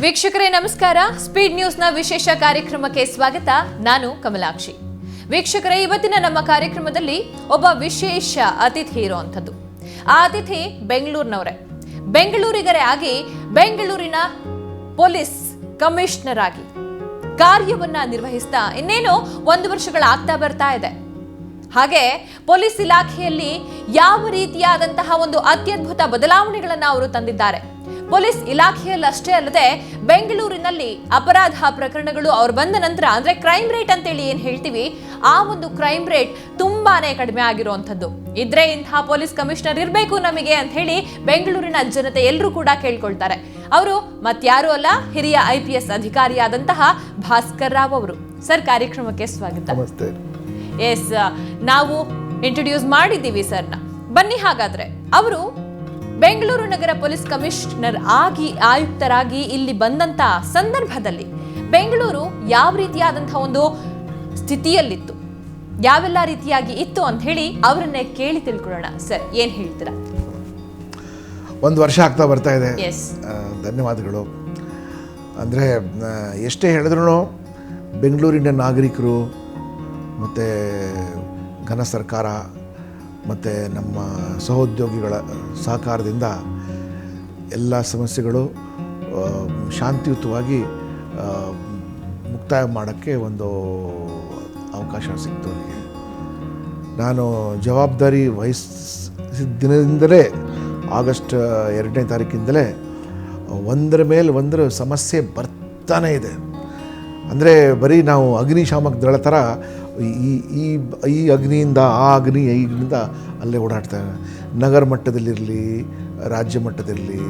ವೀಕ್ಷಕರೇ ನಮಸ್ಕಾರ. ಸ್ಪೀಡ್ ನ್ಯೂಸ್ನ ವಿಶೇಷ ಕಾರ್ಯಕ್ರಮಕ್ಕೆ ಸ್ವಾಗತ. ನಾನು ಕಮಲಾಕ್ಷಿ. ವೀಕ್ಷಕರೇ, ಇವತ್ತಿನ ನಮ್ಮ ಕಾರ್ಯಕ್ರಮದಲ್ಲಿ ಒಬ್ಬ ವಿಶೇಷ ಅತಿಥಿ ಇರುವಂಥದ್ದು. ಆ ಅತಿಥಿ ಬೆಂಗಳೂರಿನವರೇ. ಬೆಂಗಳೂರಿಗರೇ ಆಗಿ ಬೆಂಗಳೂರಿನ ಪೊಲೀಸ್ ಕಮಿಷನರ್ ಆಗಿ ಕಾರ್ಯವನ್ನ ನಿರ್ವಹಿಸ್ತಾ ಇನ್ನೇನು 1 ವರ್ಷಗಳಾಗ್ತಾ ಬರ್ತಾ ಇದೆ. ಹಾಗೆ ಪೊಲೀಸ್ ಇಲಾಖೆಯಲ್ಲಿ ಯಾವ ರೀತಿಯಾದಂತಹ ಒಂದು ಅತ್ಯದ್ಭುತ ಬದಲಾವಣೆಗಳನ್ನು ಅವರು ತಂದಿದ್ದಾರೆ. ಪೊಲೀಸ್ ಇಲಾಖೆಯಲ್ಲಷ್ಟೇ ಅಲ್ಲದೆ ಬೆಂಗಳೂರಿನಲ್ಲಿ ಅಪರಾಧ ಪ್ರಕರಣಗಳು ಅವ್ರು ಬಂದ ನಂತರ ಅಂದ್ರೆ ಕ್ರೈಮ್ ರೇಟ್ ಅಂತೇಳಿ ಏನ್ ಹೇಳ್ತೀವಿ, ಆ ಒಂದು ಕ್ರೈಮ್ ರೇಟ್ ತುಂಬಾನೇ ಕಡಿಮೆ ಆಗಿರುವಂಥದ್ದು. ಇದ್ರೆ ಇಂತಹ ಪೊಲೀಸ್ ಕಮಿಷನರ್ ಇರಬೇಕು ನಮಗೆ ಅಂತ ಹೇಳಿ ಬೆಂಗಳೂರಿನ ಜನತೆ ಎಲ್ಲರೂ ಕೂಡ ಕೇಳ್ಕೊಳ್ತಾರೆ. ಅವರು ಮತ್ಯಾರು ಅಲ್ಲ, ಹಿರಿಯ IPS ಅಧಿಕಾರಿಯಾದಂತಹ ಭಾಸ್ಕರ್ ರಾವ್ ಅವರು. ಸರ್, ಕಾರ್ಯಕ್ರಮಕ್ಕೆ ಸ್ವಾಗತ. ನಮಸ್ತೆ. ಎಸ್, ನಾವು ಇಂಟ್ರೊಡ್ಯೂಸ್ ಮಾಡಿದ್ದೀವಿ ಸರ್ನ. ಬನ್ನಿ, ಹಾಗಾದ್ರೆ ಅವರು ಬೆಂಗಳೂರು ನಗರ ಪೊಲೀಸ್ ಕಮಿಷನರ್ ಆಗಿ ಆಯುಕ್ತರಾಗಿ ಇಲ್ಲಿ ಬಂದಂತ ಸಂದರ್ಭದಲ್ಲಿ ಬೆಂಗಳೂರು ಯಾವ ರೀತಿಯಾದಂತಹ ಒಂದು ಸ್ಥಿತಿಯಲ್ಲಿತ್ತು, ಯಾವೆಲ್ಲ ರೀತಿಯಾಗಿ ಇತ್ತು ಅಂತ ಹೇಳಿ ಅವರನ್ನೇ ಕೇಳಿ ತಿಳ್ಕೊಳ್ಳೋಣ. ಸರ್, ಏನ್ ಹೇಳ್ತೀರಾ? 1 ವರ್ಷ ಆಗ್ತಾ ಬರ್ತಾ ಇದೆ. ಧನ್ಯವಾದಗಳು. ಅಂದರೆ ಎಷ್ಟೇ ಹೇಳಿದ್ರು ಬೆಂಗಳೂರಿನ ನಾಗರಿಕರು ಮತ್ತು ಘನ ಸರ್ಕಾರ ಮತ್ತು ನಮ್ಮ ಸಹೋದ್ಯೋಗಿಗಳ ಸಹಕಾರದಿಂದ ಎಲ್ಲ ಸಮಸ್ಯೆಗಳು ಶಾಂತಿಯುತವಾಗಿ ಮುಕ್ತಾಯ ಮಾಡೋಕ್ಕೆ ಒಂದು ಅವಕಾಶ ಸಿಕ್ತು ನನಗೆ. ನಾನು ಜವಾಬ್ದಾರಿ ವಹಿಸಿದ ದಿನದಿಂದಲೇ ಆಗಸ್ಟ್ 2ನೇ ತಾರೀಕಿಂದಲೇ ಒಂದರ ಮೇಲೆ ಒಂದರ ಸಮಸ್ಯೆ ಬರ್ತಾನೇ ಇದೆ. ಅಂದರೆ ಬರೀ ನಾವು ಅಗ್ನಿಶಾಮಕ ದಳ ಥರ ಈ ಅಗ್ನಿಯಿಂದ ಆ ಅಗ್ನಿ ಈ ಅಗ್ನಿಯಿಂದ ಅಲ್ಲೇ ಓಡಾಡ್ತಾರೆ. ನಗರ ಮಟ್ಟದಲ್ಲಿರಲಿ, ರಾಜ್ಯ ಮಟ್ಟದಿರಲಿ,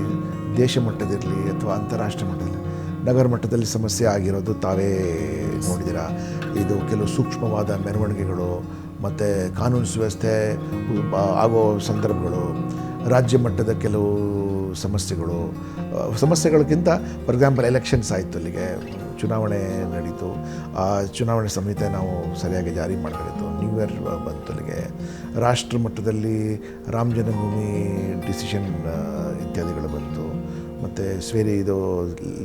ದೇಶ ಮಟ್ಟದಿರಲಿ ಅಥವಾ ಅಂತಾರಾಷ್ಟ್ರೀಯ ಮಟ್ಟದಲ್ಲಿ ನಗರ ಮಟ್ಟದಲ್ಲಿ ಸಮಸ್ಯೆ ಆಗಿರೋದು ತಾವೇ ನೋಡಿದ್ದೀರಾ. ಇದು ಕೆಲವು ಸೂಕ್ಷ್ಮವಾದ ಮೆರವಣಿಗೆಗಳು ಮತ್ತು ಕಾನೂನು ಸುವ್ಯವಸ್ಥೆ ಆಗೋ ಸಂದರ್ಭಗಳು, ರಾಜ್ಯ ಮಟ್ಟದ ಕೆಲವು ಸಮಸ್ಯೆಗಳಿಗಿಂತ ಫಾರ್ ಎಕ್ಸಾಂಪಲ್ ಎಲೆಕ್ಷನ್ಸ್ ಆಯಿತು, ಅಲ್ಲಿಗೆ ಚುನಾವಣೆ ನಡೀತು. ಆ ಚುನಾವಣೆ ಸಂಹಿತೆ ನಾವು ಸರಿಯಾಗಿ ಜಾರಿ ಮಾಡಬೇಕಾಯಿತು. ನ್ಯೂ ಇಯರ್ ಬಂತು. ಅಲ್ಲಿಗೆ ರಾಷ್ಟ್ರ ಮಟ್ಟದಲ್ಲಿ ರಾಮ ಜನ್ಮಭೂಮಿ ಡಿಸಿಷನ್ ಇತ್ಯಾದಿಗಳು ಬಂತು. ಮತ್ತು ಇದು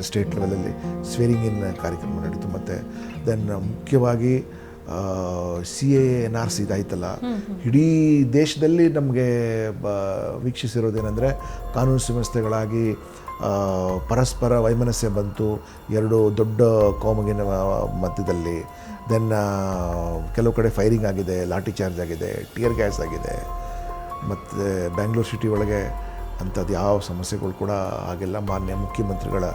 ಸ್ಟೇಟ್ ಲೆವೆಲಲ್ಲಿ ಸ್ವೇರಿಂಗ್ ಇನ್ ಕಾರ್ಯಕ್ರಮ ನಡೀತು. ಮತ್ತು ದೆನ್ ಮುಖ್ಯವಾಗಿ CAA-NRC ಇದಾಯ್ತಲ್ಲ, ಇಡೀ ದೇಶದಲ್ಲಿ ನಮಗೆ ವೀಕ್ಷಿಸಿರೋದೇನೆಂದರೆ ಕಾನೂನು ಸುವ್ಯವಸ್ಥೆಗಳಾಗಿ ಪರಸ್ಪರ ವೈಮನಸ್ಸೆ ಬಂತು 2 ದೊಡ್ಡ ಕೋಮಗಿನ ಮಧ್ಯದಲ್ಲಿ. ದೆನ್ ಕೆಲವು ಕಡೆ ಫೈರಿಂಗ್ ಆಗಿದೆ, ಲಾಠಿ ಚಾರ್ಜ್ ಆಗಿದೆ, ಟಿಯರ್ ಗ್ಯಾಸ್ ಆಗಿದೆ. ಮತ್ತು ಬ್ಯಾಂಗ್ಳೂರು ಸಿಟಿ ಒಳಗೆ ಅಂಥದ್ದು ಯಾವ ಸಮಸ್ಯೆಗಳು ಕೂಡ ಆಗಿಲ್ಲ. ಮಾನ್ಯ ಮುಖ್ಯಮಂತ್ರಿಗಳ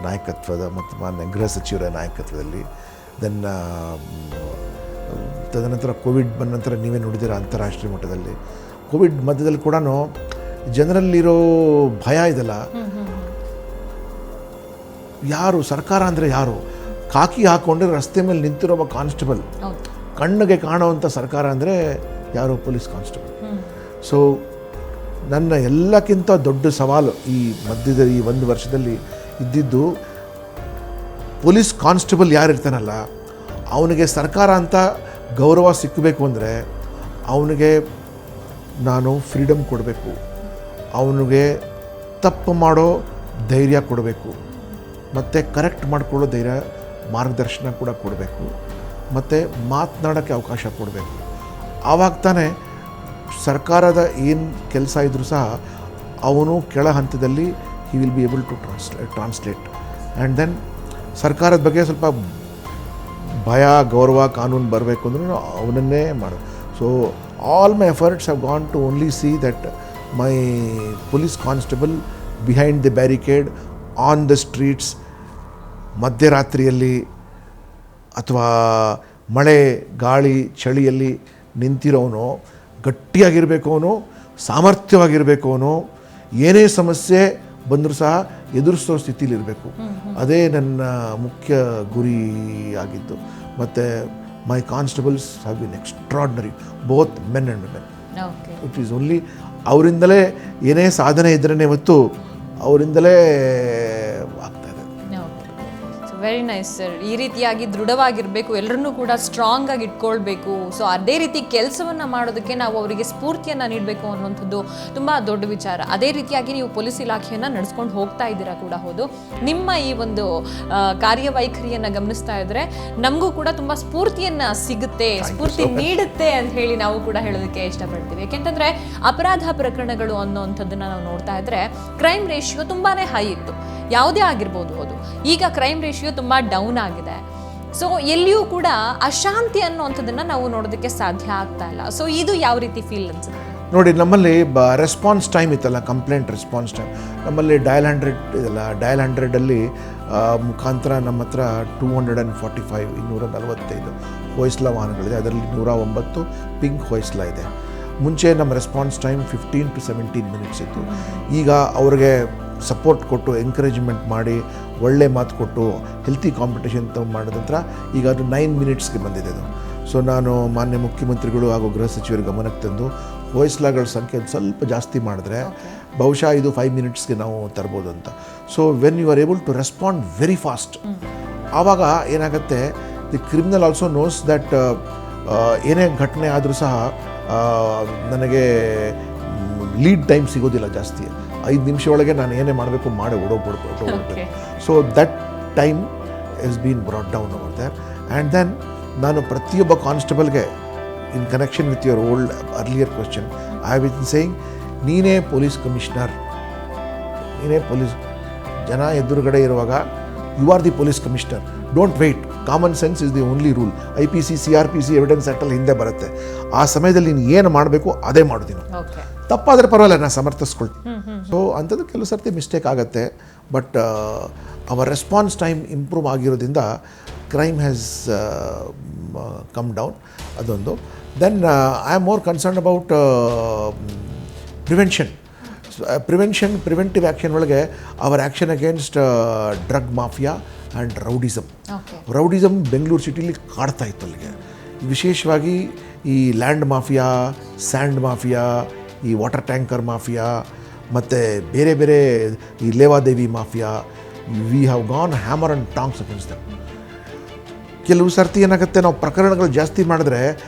ನಾಯಕತ್ವದ ಮತ್ತು ಮಾನ್ಯ ಗೃಹ ಸಚಿವರ ನಾಯಕತ್ವದಲ್ಲಿ. ದೆನ್ ತದನಂತರ ಕೋವಿಡ್ ಬಂದ ನಂತರ ನೀವೇ ನೋಡಿದ್ದೀರ ಅಂತಾರಾಷ್ಟ್ರೀಯ ಮಟ್ಟದಲ್ಲಿ ಕೋವಿಡ್ ಮಧ್ಯದಲ್ಲಿ ಕೂಡ ಜನರಲ್ಲಿರೋ ಭಯ ಇದೆಲ್ಲ. ಯಾರು ಸರ್ಕಾರ ಅಂದರೆ ಯಾರು? ಕಾಕಿ ಹಾಕ್ಕೊಂಡ್ರೆ ರಸ್ತೆ ಮೇಲೆ ನಿಂತಿರೋ ಒಬ್ಬ ಕಾನ್ಸ್ಟೇಬಲ್, ಕಣ್ಣಿಗೆ ಕಾಣುವಂಥ ಸರ್ಕಾರ ಅಂದರೆ ಯಾರು? Police constable. ಸೊ ನನ್ನ ಎಲ್ಲಕ್ಕಿಂತ ದೊಡ್ಡ ಸವಾಲು ಈ ಮಧ್ಯದಲ್ಲಿ ಈ 1 ವರ್ಷದಲ್ಲಿ ಇದ್ದಿದ್ದು, ಪೊಲೀಸ್ ಕಾನ್ಸ್ಟೇಬಲ್ ಯಾರಿರ್ತಾನಲ್ಲ ಅವನಿಗೆ ಸರ್ಕಾರ ಅಂತ ಗೌರವ ಸಿಕ್ಕಬೇಕು ಅಂದರೆ ಅವನಿಗೆ ನಾನು ಫ್ರೀಡಮ್ ಕೊಡಬೇಕು, ಅವನಿಗೆ ತಪ್ಪು ಮಾಡೋ ಧೈರ್ಯ ಕೊಡಬೇಕು, ಮತ್ತು ಕರೆಕ್ಟ್ ಮಾಡ್ಕೊಳ್ಳೋ ಧೈರ್ಯ ಮಾರ್ಗದರ್ಶನ ಕೂಡ ಕೊಡಬೇಕು, ಮತ್ತು ಮಾತನಾಡೋಕ್ಕೆ ಅವಕಾಶ ಕೊಡಬೇಕು. ಆವಾಗ ತಾನೇ ಸರ್ಕಾರದ ಏನು ಕೆಲಸ ಇದ್ದರೂ ಸಹ ಅವನು ಕೆಳ ಹಂತದಲ್ಲಿ he will be able to translate. And then ಸರ್ಕಾರದ ಬಗ್ಗೆ ಸ್ವಲ್ಪ ಭಯ, ಗೌರವ, ಕಾನೂನು ಬರಬೇಕು ಅಂದ್ರೂ ಅವನನ್ನೇ ಮಾಡೋದು. So all my efforts have gone to only see that my police constable behind the barricade on the streets, ಮಧ್ಯರಾತ್ರಿಯಲ್ಲಿ ಅಥವಾ ಮಳೆ ಗಾಳಿ ಚಳಿಯಲ್ಲಿ ನಿಂತಿರೋನು ಗಟ್ಟಿಯಾಗಿರಬೇಕು, ಅವನು ಸಾಮರ್ಥ್ಯವಾಗಿರಬೇಕು, ಅವನು ಏನೇ ಸಮಸ್ಯೆ ಬಂದರೂ ಸಹ ಎದುರಿಸೋ ಸ್ಥಿತಿಲಿರಬೇಕು. ಅದೇ ನನ್ನ ಮುಖ್ಯ ಗುರಿ ಆಗಿತ್ತು. ಮತ್ತು my constables have been extraordinary, both men and women. It is only ಅವರಿಂದಲೇ ಏನೇ ಸಾಧನೆ ಇದ್ರೇ ಹೊತ್ತು ಅವರಿಂದಲೇ ಆಗ್ತಾ ಇದೆ. Very nice sir. ಈ ರೀತಿಯಾಗಿ ದೃಢವಾಗಿರಬೇಕು, ಎಲ್ಲರನ್ನೂ ಕೂಡ ಸ್ಟ್ರಾಂಗ್ ಆಗಿ ಇಟ್ಕೊಳ್ಬೇಕು. ಸೊ ಅದೇ ರೀತಿ ಕೆಲಸವನ್ನು ಮಾಡೋದಕ್ಕೆ ನಾವು ಅವರಿಗೆ ಸ್ಫೂರ್ತಿಯನ್ನು ನೀಡಬೇಕು ಅನ್ನುವಂಥದ್ದು ತುಂಬ ದೊಡ್ಡ ವಿಚಾರ. ಅದೇ ರೀತಿಯಾಗಿ ನೀವು ಪೊಲೀಸ್ ಇಲಾಖೆಯನ್ನು ನಡೆಸ್ಕೊಂಡು ಹೋಗ್ತಾ ಇದ್ದೀರಾ ಕೂಡ ಹೌದು. ನಿಮ್ಮ ಈ ಒಂದು ಕಾರ್ಯವೈಖರಿಯನ್ನು ಗಮನಿಸ್ತಾ ಇದ್ರೆ ನಮಗೂ ಕೂಡ ತುಂಬ ಸ್ಫೂರ್ತಿಯನ್ನು ಸಿಗುತ್ತೆ, ಸ್ಫೂರ್ತಿ ನೀಡುತ್ತೆ ಅಂತ ಹೇಳಿ ನಾವು ಕೂಡ ಹೇಳೋದಕ್ಕೆ ಇಷ್ಟಪಡ್ತೀವಿ. ಯಾಕೆಂತಂದ್ರೆ ಅಪರಾಧ ಪ್ರಕರಣಗಳು ಅನ್ನೋವಂಥದ್ದನ್ನ ನಾವು ನೋಡ್ತಾ ಇದ್ರೆ ಕ್ರೈಮ್ ರೇಷಿಯೋ ತುಂಬಾನೇ ಹೈ ಇತ್ತು, ಯಾವುದೇ ಆಗಿರ್ಬೋದು ಅದು. ಈಗ ಕ್ರೈಮ್ ರೇಷಿಯೋ ತುಂಬ ಡೌನ್ ಆಗಿದೆ. ಸೊ ಎಲ್ಲಿಯೂ ಕೂಡ ಅಶಾಂತಿ ಅನ್ನುವಂಥದ್ದನ್ನು ನಾವು ನೋಡೋದಕ್ಕೆ ಸಾಧ್ಯ ಆಗ್ತಾ ಇಲ್ಲ. ಸೊ ಇದು ಯಾವ ರೀತಿ ಫೀಲ್ ಅನ್ಸುತ್ತೆ? ನೋಡಿ, ನಮ್ಮಲ್ಲಿ ರೆಸ್ಪಾನ್ಸ್ ಟೈಮ್ ಇತ್ತಲ್ಲ, ಕಂಪ್ಲೇಂಟ್ ರೆಸ್ಪಾನ್ಸ್ ಟೈಮ್ ನಮ್ಮಲ್ಲಿ ಡಯಲ್ 100 ಇದೆಲ್ಲ, ಡಯಲ್ 100ಅಲ್ಲಿ ಮುಖಾಂತರ ನಮ್ಮ ಹತ್ರ 245 245 ಹೊಯ್ಸ್ಲಾ ವಾಹನಗಳಿದೆ. ಅದರಲ್ಲಿ 109 ಪಿಂಕ್ ಹೊಯ್ಸ್ಲಾ ಇದೆ. ಮುಂಚೆ ನಮ್ಮ ರೆಸ್ಪಾನ್ಸ್ ಟೈಮ್ 15 to 17 ಮಿನಿಟ್ಸ್ ಇತ್ತು. ಈಗ ಅವ್ರಿಗೆ ಸಪೋರ್ಟ್ ಕೊಟ್ಟು ಎಂಕರೇಜ್ಮೆಂಟ್ ಮಾಡಿ ಒಳ್ಳೆ ಮಾತು ಕೊಟ್ಟು ಹೆಲ್ತಿ ಕಾಂಪಿಟೇಷನ್ ಮಾಡಿದ ನಂತರ ಈಗ ಅದು 9 ಮಿನಿಟ್ಸ್ಗೆ ಬಂದಿದೆ ಅದು. ಸೊ ನಾನು ಮಾನ್ಯ ಮುಖ್ಯಮಂತ್ರಿಗಳು ಹಾಗೂ ಗೃಹ ಸಚಿವರ ಗಮನಕ್ಕೆ ತಂದು ಹೊಯ್ಸ್ಲಾಗಳ ಸಂಖ್ಯೆ ಸ್ವಲ್ಪ ಜಾಸ್ತಿ ಮಾಡಿದ್ರೆ ಬಹುಶಃ ಇದು 5 ಮಿನಿಟ್ಸ್ಗೆ ನಾವು ತರ್ಬೋದು ಅಂತ. So when you are able to respond very fast, ಆವಾಗ ಏನಾಗುತ್ತೆ, the criminal also knows that ಏನೇ ಘಟನೆ ಆದರೂ ಸಹ ನನಗೆ ಲೀಡ್ ಟೈಮ್ ಸಿಗೋದಿಲ್ಲ ಜಾಸ್ತಿ. 5 ನಿಮಿಷ ಒಳಗೆ ನಾನು ಏನೇ ಮಾಡಬೇಕು ಮಾಡಿ ಓಡೋಗ್ಬಿಡ್ಬೇಕು. So that time is been brought down over there. And then ನಾನು ಪ್ರತಿಯೊಬ್ಬ ಕಾನ್ಸ್ಟೇಬಲ್ಗೆ in connection with your old earlier question, I have been saying, ನೀನೇ ಪೊಲೀಸ್ ಕಮಿಷನರ್, ನೀನೇ ಪೊಲೀಸ್ ಜನ ಎದುರುಗಡೆ ಇರುವಾಗ you are the police commissioner. Don't wait, common sense is the only rule. IPC CRPC ಎವಿಡೆನ್ಸ್ ಆ್ಯಕ್ಟಲ್ಲಿ ಹಿಂದೆ ಬರುತ್ತೆ. ಆ ಸಮಯದಲ್ಲಿ ನೀನು ಏನು ಮಾಡಬೇಕು ಅದೇ ಮಾಡೋದಿನ, ತಪ್ಪಾದರೆ ಪರವಾಗಿಲ್ಲ, ನಾನು ಸಮರ್ಥಿಸ್ಕೊಳ್ತೀನಿ. ಸೊ ಅಂಥದ್ದು ಕೆಲವು ಸರ್ತಿ ಮಿಸ್ಟೇಕ್ ಆಗುತ್ತೆ. But our response time improve ಆಗಿರೋದ್ರಿಂದ ಕ್ರೈಮ್ ಹ್ಯಾಸ್ ಕಮ್ ಡೌನ್, ಅದೊಂದು. Then I am more concern about preventive action ಒಳಗೆ our action against drug mafia and rowdyism Bengaluru ಸಿಟಿಲಿ ಕಾಡ್ತಾ ಇತ್ತು. ಅಲ್ಲಿಗೆ ವಿಶೇಷವಾಗಿ ಈ ಲ್ಯಾಂಡ್ ಮಾಫಿಯಾ, ಸ್ಯಾಂಡ್ ಮಾಫಿಯಾ, ಈ ವಾಟರ್ ಟ್ಯಾಂಕರ್ ಮಾಫಿಯಾ ಮತ್ತು ಬೇರೆ ಬೇರೆ ಈ ಲೇವಾದೇವಿ mafia, we have gone hammer and tongs against them. ಕೆಲವು ಸರ್ತಿ ಏನಾಗುತ್ತೆ, ನಾವು ಪ್ರಕರಣಗಳು ಜಾಸ್ತಿ ಮಾಡಿದ್ರೆ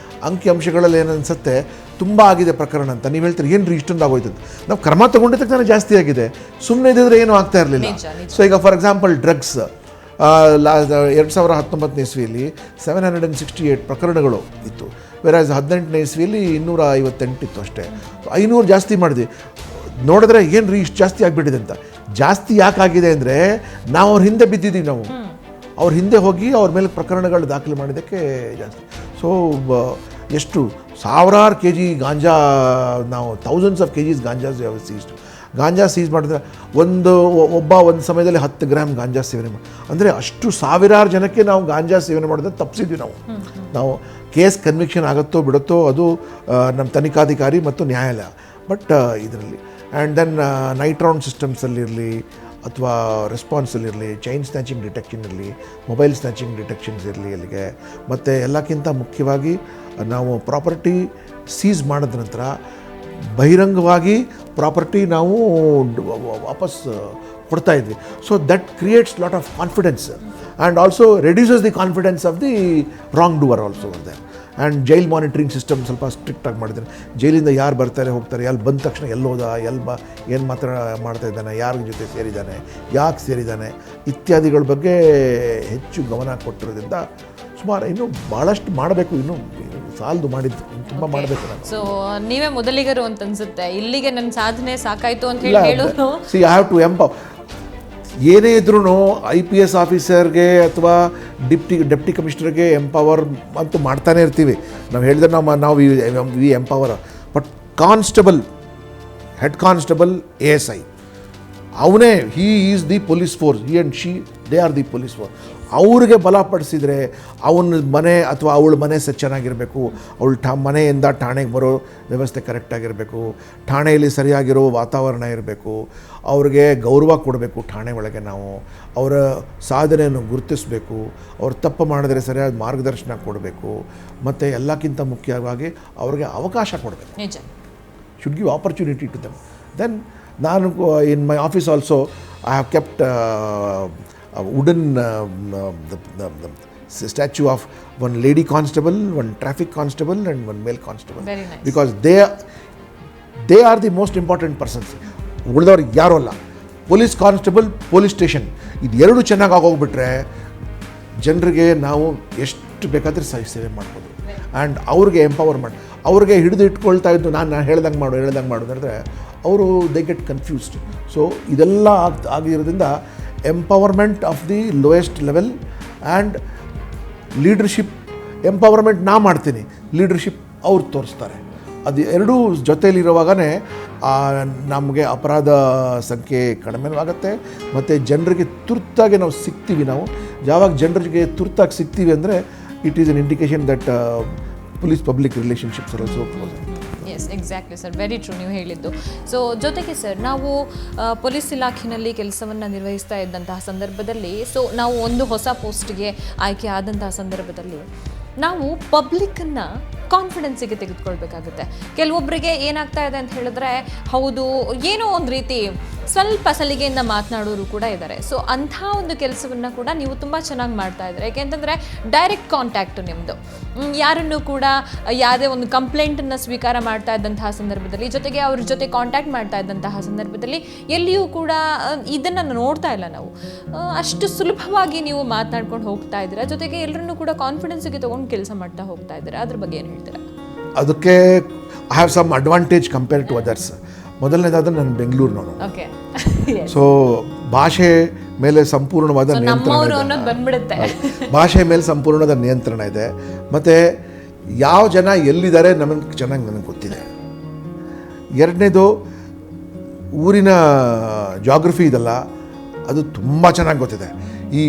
ಅಂಕಿ ಅಂಶಗಳಲ್ಲಿ ಏನನ್ಸುತ್ತೆ ತುಂಬ ಆಗಿದೆ ಪ್ರಕರಣ ಅಂತ. ನೀವು ಹೇಳ್ತೀರಿ ಏನು ರೀ ಇಷ್ಟೊಂದು ಆಗೋಯ್ತು, ನಾವು ಕ್ರಮ ತೊಗೊಂಡಿದ್ದಕ್ಕೆ ತಾನೇ ಜಾಸ್ತಿ ಆಗಿದೆ, ಸುಮ್ಮನೆ ಇದ್ದಿದ್ರೆ ಏನೂ ಆಗ್ತಾ ಇರಲಿಲ್ಲ. ಸೊ ಈಗ ಫಾರ್ ಎಕ್ಸಾಂಪಲ್ ಡ್ರಗ್ಸ್ 2019 ಇಸ್ವಿಯಲ್ಲಿ 768 ಪ್ರಕರಣಗಳು ಇತ್ತು, ವೆರಾಸ್ 18ನೇ ಇಸ್ವಿಯಲ್ಲಿ 258 ಇತ್ತು ಅಷ್ಟೇ. 500 ಜಾಸ್ತಿ ಮಾಡಿದ್ವಿ. ನೋಡಿದ್ರೆ ಏನು ರೀ ಇಷ್ಟು ಜಾಸ್ತಿ ಆಗಿಬಿಟ್ಟಿದೆ ಅಂತ. ಜಾಸ್ತಿ ಯಾಕಾಗಿದೆ ಅಂದರೆ ನಾವು ಅವ್ರ ಹಿಂದೆ ಬಿದ್ದಿದ್ದೀವಿ, ನಾವು ಅವ್ರ ಹಿಂದೆ ಹೋಗಿ ಅವ್ರ ಮೇಲೆ ಪ್ರಕರಣಗಳು ದಾಖಲೆ ಮಾಡಿದ್ದಕ್ಕೆ ಜಾಸ್ತಿ. ಸೊ ಎಷ್ಟು ಸಾವಿರಾರು kg ಗಾಂಜಾ, ನಾವು ಥೌಸಂಡ್ಸ್ ಆಫ್ kgs ಗಾಂಜಾ ಸೀಸ್ ಮಾಡಿದ್ರೆ ಒಂದು ಸಮಯದಲ್ಲಿ 10 ಗ್ರಾಮ್ ಗಾಂಜಾ ಸೇವನೆ ಮಾಡಿ, ಅಂದರೆ ಅಷ್ಟು ಸಾವಿರಾರು ಜನಕ್ಕೆ ನಾವು ಗಾಂಜಾ ಸೇವನೆ ಮಾಡಿದ್ರೆ ತಪ್ಪಿಸಿದ್ವಿ ನಾವು ಕೇಸ್ ಕನ್ವಿಕ್ಷನ್ ಆಗುತ್ತೋ ಬಿಡುತ್ತೋ ಅದು ನಮ್ಮ ತನಿಖಾಧಿಕಾರಿ ಮತ್ತು ನ್ಯಾಯಾಲಯ. ಬಟ್ ಇದರಲ್ಲಿ ಆ್ಯಂಡ್ ದೆನ್ ನೈಟ್ ರೌಂಡ್ ಸಿಸ್ಟಮ್ಸಲ್ಲಿರಲಿ ಅಥವಾ ರೆಸ್ಪಾನ್ಸಲ್ಲಿರಲಿ, ಚೈನ್ ಸ್ನ್ಯಾಚಿಂಗ್ ಡಿಟೆಕ್ಷನ್ ಇರಲಿ, ಮೊಬೈಲ್ ಸ್ನ್ಯಾಚಿಂಗ್ ಡಿಟೆಕ್ಷನ್ಸ್ ಇರಲಿ ಅಲ್ಲಿಗೆ, ಮತ್ತು ಎಲ್ಲಕ್ಕಿಂತ ಮುಖ್ಯವಾಗಿ ನಾವು ಪ್ರಾಪರ್ಟಿ ಸೀಸ್ ಮಾಡಿದ ನಂತರ ಬಹಿರಂಗವಾಗಿ ಪ್ರಾಪರ್ಟಿ ನಾವು ವಾಪಸ್ ಕೊಡ್ತಾ ಇದ್ವಿ. So that creates lot of confidence and also reduces the confidence of the wrong doer also ಇದೆ. ಆ್ಯಂಡ್ ಜೈಲ್ ಮಾನಿಟ್ರಿಂಗ್ ಸಿಸ್ಟಮ್ ಸ್ವಲ್ಪ ಸ್ಟ್ರಿಕ್ಟಾಗಿ ಮಾಡಿದ್ದಾರೆ. ಜೈಲಿಂದ ಯಾರು ಬರ್ತಾರೆ ಹೋಗ್ತಾರೆ, ಅಲ್ಲಿ ಬಂದ ತಕ್ಷಣ ಎಲ್ಲೋದ, ಏನು ಮಾತ್ರ ಮಾಡ್ತಾ ಇದ್ದಾನೆ, ಯಾರ ಜೊತೆ ಸೇರಿದ್ದಾನೆ, ಯಾಕೆ ಸೇರಿದ್ದಾನೆ ಇತ್ಯಾದಿಗಳ ಬಗ್ಗೆ ಹೆಚ್ಚು ಗಮನ ಕೊಟ್ಟಿರೋದ್ರಿಂದ ಸುಮಾರು ಇನ್ನೂ ಭಾಳಷ್ಟು ಮಾಡಬೇಕು, ಇನ್ನೂ ಸಾಲದು ಮಾಡಿದ್ದು ತುಂಬ ಮಾಡಬೇಕು. ಸೊ ನೀವೇ ಮೊದಲಿಗರು ಅಂತ ಅನ್ಸುತ್ತೆ, ಇಲ್ಲಿಗೆ ನನ್ನ ಸಾಧನೆ ಸಾಕಾಯಿತು ಅಂತ ಹೇಳೋದು. See I have to empower. ಏನೇ ಇದ್ರೂ IPS ಆಫೀಸರ್ಗೆ ಅಥವಾ ಡೆಪ್ಟಿ ಕಮಿಷನರ್ಗೆ ಎಂಪವರ್ ಅಂತೂ ಮಾಡ್ತಾನೆ ಇರ್ತೀವಿ. ನಾವು ಹೇಳಿದ್ರೆ ನಾವು we empower. But constable, head constable, ASI, ಅವನೇ he is the police force, he and she they are the police force. ಅವ್ರಿಗೆ ಬಲಪಡಿಸಿದರೆ ಅವನ ಮನೆ ಅಥವಾ ಅವಳ ಮನೆ ಚೆನ್ನಾಗಿರಬೇಕು, ಅವಳ ಮನೆಯಿಂದ ಠಾಣೆಗೆ ಬರೋ ವ್ಯವಸ್ಥೆ ಕರೆಕ್ಟಾಗಿರಬೇಕು, ಠಾಣೆಯಲ್ಲಿ ಸರಿಯಾಗಿರೋ ವಾತಾವರಣ ಇರಬೇಕು, ಅವ್ರಿಗೆ ಗೌರವ ಕೊಡಬೇಕು. ಠಾಣೆ ಒಳಗೆ ನಾವು ಅವರ ಸಾಧನೆಯನ್ನು ಗುರುತಿಸಬೇಕು, ಅವ್ರು ತಪ್ಪು ಮಾಡಿದ್ರೆ ಸರಿಯಾದ ಮಾರ್ಗದರ್ಶನ ಕೊಡಬೇಕು, ಮತ್ತು ಎಲ್ಲಕ್ಕಿಂತ ಮುಖ್ಯವಾಗಿ ಅವ್ರಿಗೆ ಅವಕಾಶ ಕೊಡಬೇಕು. Should give opportunity to them. Then ನಾನು in my office also I have kept wooden statue of one lady constable, one traffic constable and one male constable, Very nice. Because they are the most important persons. ಉಳಿದವ್ರಿಗೆ ಯಾರೂ ಅಲ್ಲ. Police constable, police station, ಇದು ಎರಡು ಚೆನ್ನಾಗಿ ಆಗೋಗ್ಬಿಟ್ರೆ ಜನರಿಗೆ ನಾವು ಎಷ್ಟು ಬೇಕಾದರೆ ಸೇವೆ ಮಾಡ್ಬೋದು. ಆ್ಯಂಡ್ ಅವ್ರಿಗೆ ಎಂಪವರ್ ಮಾಡಿ, ಅವ್ರಿಗೆ ಹಿಡಿದು ಇಟ್ಕೊಳ್ತಾ ಇದ್ದು ನಾನು ಹೇಳ್ದಂಗೆ ಮಾಡು ಅಂದರೆ ಅವರು ದೇ ಗೆಟ್ ಕನ್ಫ್ಯೂಸ್ಡ್. ಸೊ ಇದೆಲ್ಲ ಆಗಿರೋದ್ರಿಂದ empowerment of the lowest level and leadership. Empowerment ನಾ ಮಾಡ್ತೀನಿ, ಲೀಡರ್ಶಿಪ್ ಅವ್ರು ತೋರಿಸ್ತಾರೆ. ಅದು ಎರಡೂ ಜೊತೆಯಲ್ಲಿರುವಾಗಲೇ ನಮಗೆ ಅಪರಾಧ ಸಂಖ್ಯೆ ಕಡಿಮೆನೂ ಆಗುತ್ತೆ ಮತ್ತು ಜನರಿಗೆ ತುರ್ತಾಗಿ ನಾವು ಸಿಗ್ತೀವಿ. ನಾವು ಯಾವಾಗ ಜನರಿಗೆ ತುರ್ತಾಗಿ ಸಿಗ್ತೀವಿ ಅಂದರೆ it is an indication that police public relationships are also close. Yes, exactly sir, very true ನೀವು ಹೇಳಿದ್ದು. ಸೊ ಜೊತೆಗೆ ಸರ್, ನಾವು ಪೊಲೀಸ್ ಇಲಾಖೆಯಲ್ಲಿ ಕೆಲಸವನ್ನು ನಿರ್ವಹಿಸ್ತಾ ಇದ್ದಂತಹ ಸಂದರ್ಭದಲ್ಲಿ, ಸೊ ನಾವು ಒಂದು ಹೊಸ ಪೋಸ್ಟ್ಗೆ ಆಯ್ಕೆ ಆದಂತಹ ಸಂದರ್ಭದಲ್ಲಿ ನಾವು ಪಬ್ಲಿಕ್ಕನ್ನು ಕಾನ್ಫಿಡೆನ್ಸಿಗೆ ತೆಗೆದುಕೊಳ್ಬೇಕಾಗುತ್ತೆ. ಕೆಲವೊಬ್ಬರಿಗೆ ಏನಾಗ್ತಾ ಇದೆ ಅಂತ ಹೇಳಿದ್ರೆ, ಹೌದು ಏನೋ ಒಂದು ರೀತಿ ಸ್ವಲ್ಪ ಸಲಿಗೆಯಿಂದ ಮಾತನಾಡೋರು ಕೂಡ ಇದ್ದಾರೆ. ಸೊ ಅಂಥ ಒಂದು ಕೆಲಸವನ್ನು ಕೂಡ ನೀವು ತುಂಬ ಚೆನ್ನಾಗಿ ಮಾಡ್ತಾ ಇದ್ದಾರೆ. ಯಾಕೆಂತಂದರೆ ಡೈರೆಕ್ಟ್ ಕಾಂಟ್ಯಾಕ್ಟು ನಿಮ್ಮದು. ಯಾರನ್ನು ಕೂಡ ಯಾವುದೇ ಒಂದು ಕಂಪ್ಲೇಂಟನ್ನು ಸ್ವೀಕಾರ ಮಾಡ್ತಾ ಇದ್ದಂತಹ ಸಂದರ್ಭದಲ್ಲಿ, ಜೊತೆಗೆ ಅವ್ರ ಜೊತೆ ಕಾಂಟ್ಯಾಕ್ಟ್ ಮಾಡ್ತಾ ಇದ್ದಂತಹ ಸಂದರ್ಭದಲ್ಲಿ ಎಲ್ಲಿಯೂ ಕೂಡ ಇದನ್ನು ನೋಡ್ತಾ ಇಲ್ಲ ನಾವು. ಅಷ್ಟು ಸುಲಭವಾಗಿ ನೀವು ಮಾತನಾಡ್ಕೊಂಡು ಹೋಗ್ತಾ ಇದ್ದೀರಾ, ಜೊತೆಗೆ ಎಲ್ಲರನ್ನೂ ಕೂಡ ಕಾನ್ಫಿಡೆನ್ಸಿಗೆ ತೊಗೊಂಡು ಕೆಲಸ ಮಾಡ್ತಾ ಹೋಗ್ತಾ ಇದ್ದೀರಾ. ಅದ್ರ ಬಗ್ಗೆ ಏನು ಹೇಳ್ತೀರಾ? ಅದಕ್ಕೆ I have some advantage compare to others. ಮೊದಲನೇದಾದ್ರೆ ನಾನು ಬೆಂಗಳೂರಿನವನು. ಓಕೆ. ಸೊ ಭಾಷೆ ಮೇಲೆ ಸಂಪೂರ್ಣವಾದ ಭಾಷೆ ಮೇಲೆ ಸಂಪೂರ್ಣವಾದ ನಿಯಂತ್ರಣ ಇದೆ. ಮತ್ತು ಯಾವ ಜನ ಎಲ್ಲಿದ್ದಾರೆ ನಮಗೆ ನನಗೆ ಗೊತ್ತಿದೆ. ಎರಡನೇದು, ಊರಿನ ಜಾಗ್ರಫಿ ಇದಲ್ಲ, ಅದು ತುಂಬ ಚೆನ್ನಾಗಿ ಗೊತ್ತಿದೆ. ಈ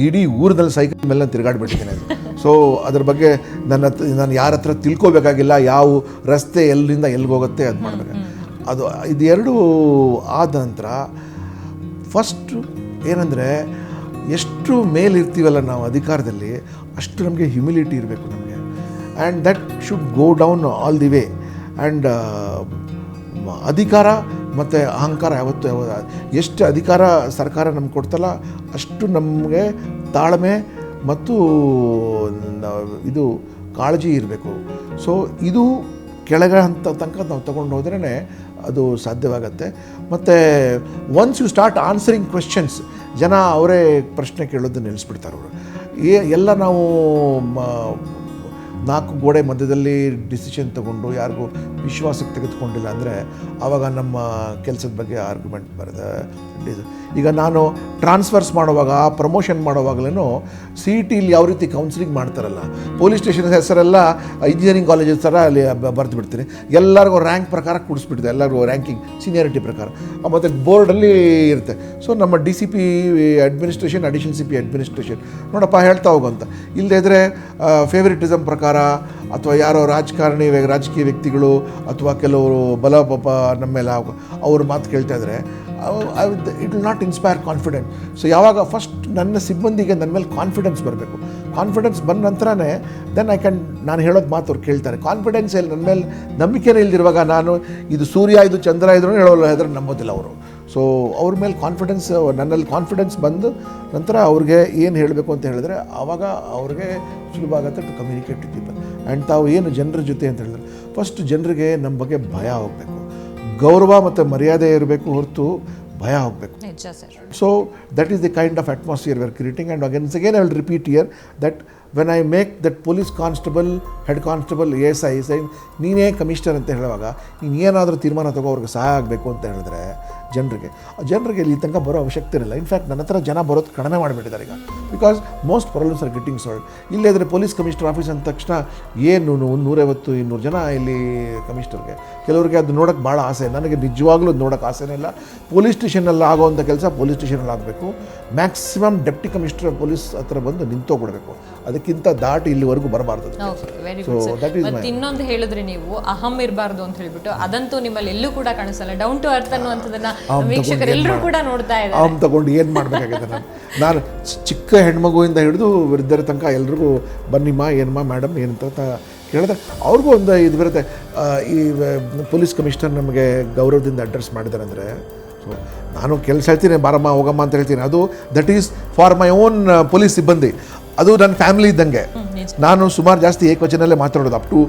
ಇಡೀ ಊರಿನಲ್ಲಿ ಸೈಕಲ್ ಮೇಲೆ ನಾನು ತಿರುಗಾಡ್ಬಿಟ್ಟಿದ್ದೇನೆ. ಸೊ ಅದ್ರ ಬಗ್ಗೆ ನಾನು ಯಾರ ಹತ್ರ ತಿಳ್ಕೊಬೇಕಾಗಿಲ್ಲ, ಯಾವ ರಸ್ತೆ ಎಲ್ಲಿಂದ ಎಲ್ಲಿಗೋಗುತ್ತೆ ಅದು ಮಾಡಬೇಕು. ಇದೆರಡೂ ಆದ ನಂತರ ಫಸ್ಟು ಏನಂದರೆ, ಎಷ್ಟು ಮೇಲಿರ್ತೀವಲ್ಲ ನಾವು ಅಧಿಕಾರದಲ್ಲಿ, ಅಷ್ಟು ನಮಗೆ ಹ್ಯುಮಿಲಿಟಿ ಇರಬೇಕು ನಮಗೆ. And that should go down all the way. And ಅಧಿಕಾರ ಮತ್ತು ಅಹಂಕಾರ ಯಾವತ್ತೂ ಎಷ್ಟು ಅಧಿಕಾರ ಸರ್ಕಾರ ನಮ್ಗೆ ಕೊಡ್ತಲ್ಲ, ಅಷ್ಟು ನಮಗೆ ತಾಳ್ಮೆ ಮತ್ತು ಇದು ಕಾಳಜಿ ಇರಬೇಕು. ಸೊ ಇದು ಕೆಳಗೆ ಹಂತ ತನಕ ನಾವು ತೊಗೊಂಡು ಹೋದ್ರೇ ಅದು ಸಾಧ್ಯವಾಗತ್ತೆ. ಮತ್ತು once you start answering questions, ಜನ ಅವರೇ ಪ್ರಶ್ನೆ ಕೇಳೋದು ನಿಲ್ಲಿಸ್ಬಿಡ್ತಾರೆ. ಅವರು ಎಲ್ಲ ನಾವು 4 ಗೋಡೆ ಮಧ್ಯದಲ್ಲಿ ಡಿಸಿಷನ್ ತೊಗೊಂಡು ಯಾರಿಗೂ ವಿಶ್ವಾಸಕ್ಕೆ ತೆಗೆದುಕೊಂಡಿಲ್ಲ ಅಂದರೆ ಆವಾಗ ನಮ್ಮ ಕೆಲಸದ ಬಗ್ಗೆ ಆರ್ಗ್ಯುಮೆಂಟ್ ಬರುತ್ತೆ. ಈಗ ನಾನು ಟ್ರಾನ್ಸ್ಫರ್ಸ್ ಮಾಡುವಾಗ, ಪ್ರಮೋಷನ್ ಮಾಡುವಾಗಲೂ ಸಿ ಇ ಟಿಲಿ ಯಾವ ರೀತಿ ಕೌನ್ಸಿಲಿಂಗ್ ಮಾಡ್ತಾರಲ್ಲ, ಪೊಲೀಸ್ ಸ್ಟೇಷನ್ ಹೆಸರೆಲ್ಲ ಇಂಜಿನಿಯರಿಂಗ್ ಕಾಲೇಜಸ್ ಥರ ಅಲ್ಲಿ ಬರೆದು ಬಿಡ್ತೀನಿ. ಎಲ್ಲರಿಗೂ ರ್ಯಾಂಕ್ ಪ್ರಕಾರ ಕೂಡಿಸ್ಬಿಟ್ಟಿದೆ, ಎಲ್ಲರಿಗೂ ರ್ಯಾಂಕಿಂಗ್ ಸೀನಿಯಾರಿಟಿ ಪ್ರಕಾರ. ಮತ್ತು ಬೋರ್ಡಲ್ಲಿ ಇರುತ್ತೆ. ಸೊ ನಮ್ಮ DCP administration, additional CP administration ನೋಡಪ್ಪ ಹೇಳ್ತಾ ಹೋಗುವಂತ. ಇಲ್ಲದೇ ಇದ್ದರೆ ಫೇವರಿಟಿಸಮ್ ಪ್ರಕಾರ ಅಥವಾ ಯಾರೋ ರಾಜಕೀಯ ವ್ಯಕ್ತಿಗಳು ಅಥವಾ ಕೆಲವರು ಬಲ ಪಾಪ ನಮ್ಮ ಮೇಲೆ ಅವ್ರ ಮಾತು ಕೇಳ್ತಾ ಇದ್ದಾರೆ, it will not inspire confidence. So ಯಾವಾಗ ಫಸ್ಟ್ ನನ್ನ ಸಿಬ್ಬಂದಿಗೆ ನನ್ನ ಮೇಲೆ ಕಾನ್ಫಿಡೆನ್ಸ್ ಬರಬೇಕು. ಕಾನ್ಫಿಡೆನ್ಸ್ ಬಂದ ನಂತರನೇ ದೆನ್ ನಾನು ಹೇಳೋದು ಮಾತು ಅವ್ರು ಕೇಳ್ತಾರೆ. ಕಾನ್ಫಿಡೆನ್ಸ್ ನನ್ನ ಮೇಲೆ ನಂಬಿಕೆನೇ ಇಲ್ದಿರುವಾಗ ನಾನು ಇದು ಸೂರ್ಯ ಇದು ಚಂದ್ರ ಇದ್ರೂ ಹೇಳೋಲ್ಲ, ಹೆದ್ರೆ ನಂಬೋದಿಲ್ಲ ಅವರು. ಸೊ ಅವ್ರ ಮೇಲೆ ಕಾನ್ಫಿಡೆನ್ಸ್, ನನ್ನಲ್ಲಿ ಕಾನ್ಫಿಡೆನ್ಸ್ ಬಂದು ನಂತರ ಅವ್ರಿಗೆ ಏನು ಹೇಳಬೇಕು ಅಂತ ಹೇಳಿದ್ರೆ ಆವಾಗ ಅವ್ರಿಗೆ ಸುಲಭ ಆಗುತ್ತೆ to communicate to people. And ತಾವು ಏನು ಜನರ ಜೊತೆ ಅಂತ ಹೇಳಿದ್ರೆ, ಫಸ್ಟ್ ಜನರಿಗೆ ನಮ್ಮ ಬಗ್ಗೆ ಭಯ ಹೋಗಬೇಕು, ಗೌರವ ಮತ್ತು ಮರ್ಯಾದೆ ಇರಬೇಕು, ಹೊರತು ಭಯ ಹೋಗಬೇಕು. So that is the kind of atmosphere we are creating. And again I will repeat here that when I make that police constable, head constable, ASI ನೀನೇ ಕಮಿಷನರ್ ಅಂತ ಹೇಳುವಾಗ ನೀನು ಏನಾದರೂ ತೀರ್ಮಾನ ತಗೋ ಅವ್ರಿಗೆ ಸಹಾಯ ಆಗಬೇಕು ಅಂತ ಹೇಳಿದ್ರೆ ಜನರಿಗೆ ಇಲ್ಲಿ ತನಕ ಬರೋ ಅವಶ್ಯಕತೆ ಇರಲ್ಲ. ಇನ್ಫ್ಯಾಕ್ಟ್ ನನ್ನ ಹತ್ರ ಜನ ಬರೋದು ಕಡಿಮೆ ಮಾಡಿಬಿಟ್ಟಿದ್ದಾರೆ ಈಗ, because most problems are getting solved. ಇಲ್ಲದ್ರೆ ಪೊಲೀಸ್ ಕಮಿಷನರ್ ಆಫೀಸ್ ಅಂದ ತಕ್ಷಣ ಏನು 150-200 ಜನ ಇಲ್ಲಿ ಕಮಿಷನರ್ಗೆ. ಕೆಲವರಿಗೆ ಅದು ನೋಡೋಕ್ಕೆ ಭಾಳ ಆಸೆ, ನನಗೆ ನಿಜವಾಗ್ಲೂ ಅದು ನೋಡೋಕ್ಕೆ ಆಸೆನೇ ಇಲ್ಲ. ಪೊಲೀಸ್ ಸ್ಟೇಷನಲ್ಲಿ ಆಗೋವಂಥ ಕೆಲಸ ಪೊಲೀಸ್ ಸ್ಟೇಷನಲ್ಲಿ ಆಗಬೇಕು. ಮ್ಯಾಕ್ಸಿಮಮ್ ಡೆಪ್ಟಿ ಕಮಿಷನರ್ ಪೊಲೀಸ್ ಹತ್ರ ಬಂದು ನಿಂತೋಗ್ಬಿಡಬೇಕು, ಅದಕ್ಕಿಂತ ದಾಟಿ ಇಲ್ಲಿವರೆಗೂ ಬರಬಾರ್ದು. ಸೊ ದಟ್ ಈಸ್ ಮತ್ತೆ ಇನ್ನೊಂದು ಹೇಳಿದ್ರೆ, ನೀವು ಅಹಂ ಇರಬಾರ್ದು ಅಂತ ಹೇಳ್ಬಿಟ್ಟು, ಅದಂತೂ ನಿಮ್ಮಲ್ಲಿ ಎಲ್ಲೂ ಕೂಡ ಕಾಣಿಸಲ್ಲ. ಡೌನ್ ಟು ಅರ್ತ್ ಅನ್ನುವಂಥದ್ದನ್ನ ವೀಕ್ಷಕರೆಲ್ಲರೂ ಕೂಡ ನೋಡ್ತಾ ಇದ್ದಾರೆ. ಅಹಂ ತಗೊಂಡು ಏನು ಮಾಡಬೇಕಾಗಿದೆ? ನಾನು ಚಿಕ್ಕ ಹೆಣ್ಮಗುವಿಂದ ಹಿಡಿದು ವೃದ್ಧರ ತನಕ ಎಲ್ರಿಗೂ ಬನ್ನಿಮ್ಮ, ಏನಮ್ಮ ಮೇಡಮ್ ಏನಂತ ಕೇಳಿದ್ರೆ ಅವ್ರಿಗೂ ಒಂದು ಇದು ಬರುತ್ತೆ. ಈ ಪೊಲೀಸ್ ಕಮಿಷನರ್ ನಮಗೆ ಗೌರವದಿಂದ ಅಡ್ರೆಸ್ ಮಾಡಿದ್ದಾರೆ ಅಂದರೆ ಸೊ ನಾನು ಕೆಲಸ ಹೇಳ್ತೀನಿ, ಬಾರಮ್ಮ ಹೋಗಮ್ಮ ಅಂತ ಹೇಳ್ತೀನಿ. ಅದು that is for my own police ಸಿಬ್ಬಂದಿ. ಅದು ನನ್ನ ಫ್ಯಾಮಿಲಿ ಇದ್ದಂಗೆ. ನಾನು ಸುಮಾರು ಜಾಸ್ತಿ ಏಕವಚನಲ್ಲೇ ಮಾತಾಡೋದು, ಅಪ್ ಟು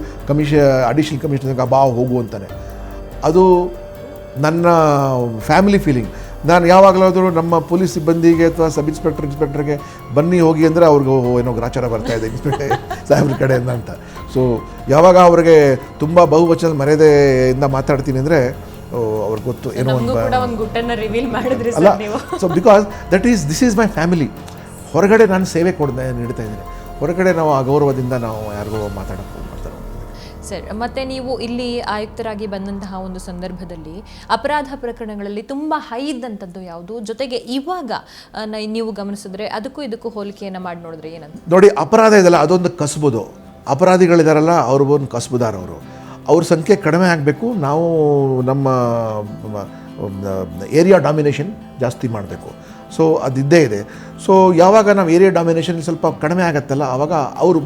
ಅಡಿಷನಲ್ ಕಮಿಷನರ್ ಬಾ ಹೋಗು ಅಂತಾನೆ. ಅದು ನನ್ನ ಫ್ಯಾಮಿಲಿ ಫೀಲಿಂಗ್. ನಾನು ಯಾವಾಗಲಾದರೂ ನಮ್ಮ ಪೊಲೀಸ್ ಸಿಬ್ಬಂದಿಗೆ ಅಥವಾ ಸಬ್ ಇನ್ಸ್ಪೆಕ್ಟರ್ಗೆ ಬನ್ನಿ ಹೋಗಿ ಅಂದರೆ ಅವ್ರಿಗೂ ಏನೋ ಗ್ರಾಚಾರ ಬರ್ತಾಯಿದೆ ಇನ್ಸ್ಪೆಕ್ಟರ್ ಸಾಹೇಬ್ರ ಕಡೆಯಿಂದ ಅಂತ. ಸೊ ಯಾವಾಗ ಅವ್ರಿಗೆ ತುಂಬ ಬಹುವಚನದ ಮರ್ಯಾದೆಯಿಂದ ಮಾತಾಡ್ತೀನಿ ಅಂದರೆ ಅವ್ರಿಗೆ ಗೊತ್ತು ಏನೋ ಒಂದು ರಿವೀಲ್ ಮಾಡಿದ್ರಿ ಅಲ್ಲ. So because this is my family. ಹೊರಗಡೆ ನಾನು ಸೇವೆ ನೀಡ್ತಾ ಇದ್ದೀನಿ, ಹೊರಗಡೆ ನಾವು ಅಗೌರವದಿಂದ ನಾವು ಯಾರಿಗೂ ಮಾತಾಡೋಕ್ಕೆ ಮಾಡ್ತಾರೆ ಸರ್. ಮತ್ತು ನೀವು ಇಲ್ಲಿ ಆಯುಕ್ತರಾಗಿ ಬಂದಂತಹ ಒಂದು ಸಂದರ್ಭದಲ್ಲಿ ಅಪರಾಧ ಪ್ರಕರಣಗಳಲ್ಲಿ ತುಂಬ ಹೈ ಇದ್ದಂಥದ್ದು ಯಾವುದು, ಜೊತೆಗೆ ಇವಾಗ ನೀವು ಗಮನಿಸಿದ್ರೆ ಅದಕ್ಕೂ ಇದಕ್ಕೂ ಹೋಲಿಕೆಯನ್ನು ಮಾಡಿ ನೋಡಿದ್ರೆ ಏನಂತ ನೋಡಿ. ಅಪರಾಧ ಇದೆಲ್ಲ ಅದೊಂದು ಕಸಬೋದು. ಅಪರಾಧಿಗಳಿದಾರಲ್ಲ ಅವರು ಒಂದು ಕಸಬುದಾರ. ಅವ್ರ ಸಂಖ್ಯೆ ಕಡಿಮೆ ಆಗಬೇಕು. ನಾವು ನಮ್ಮ ಏರಿಯಾ ಡಾಮಿನೇಷನ್ ಜಾಸ್ತಿ ಮಾಡಬೇಕು. ಸೊ ಅದಿದ್ದೇ ಇದೆ. ಸೊ ಯಾವಾಗ ನಾವು ಏರಿಯಾ ಡಾಮಿನೇಷನ್ ಸ್ವಲ್ಪ ಕಡಿಮೆ ಆಗುತ್ತಲ್ಲ, ಆವಾಗ ಅವರು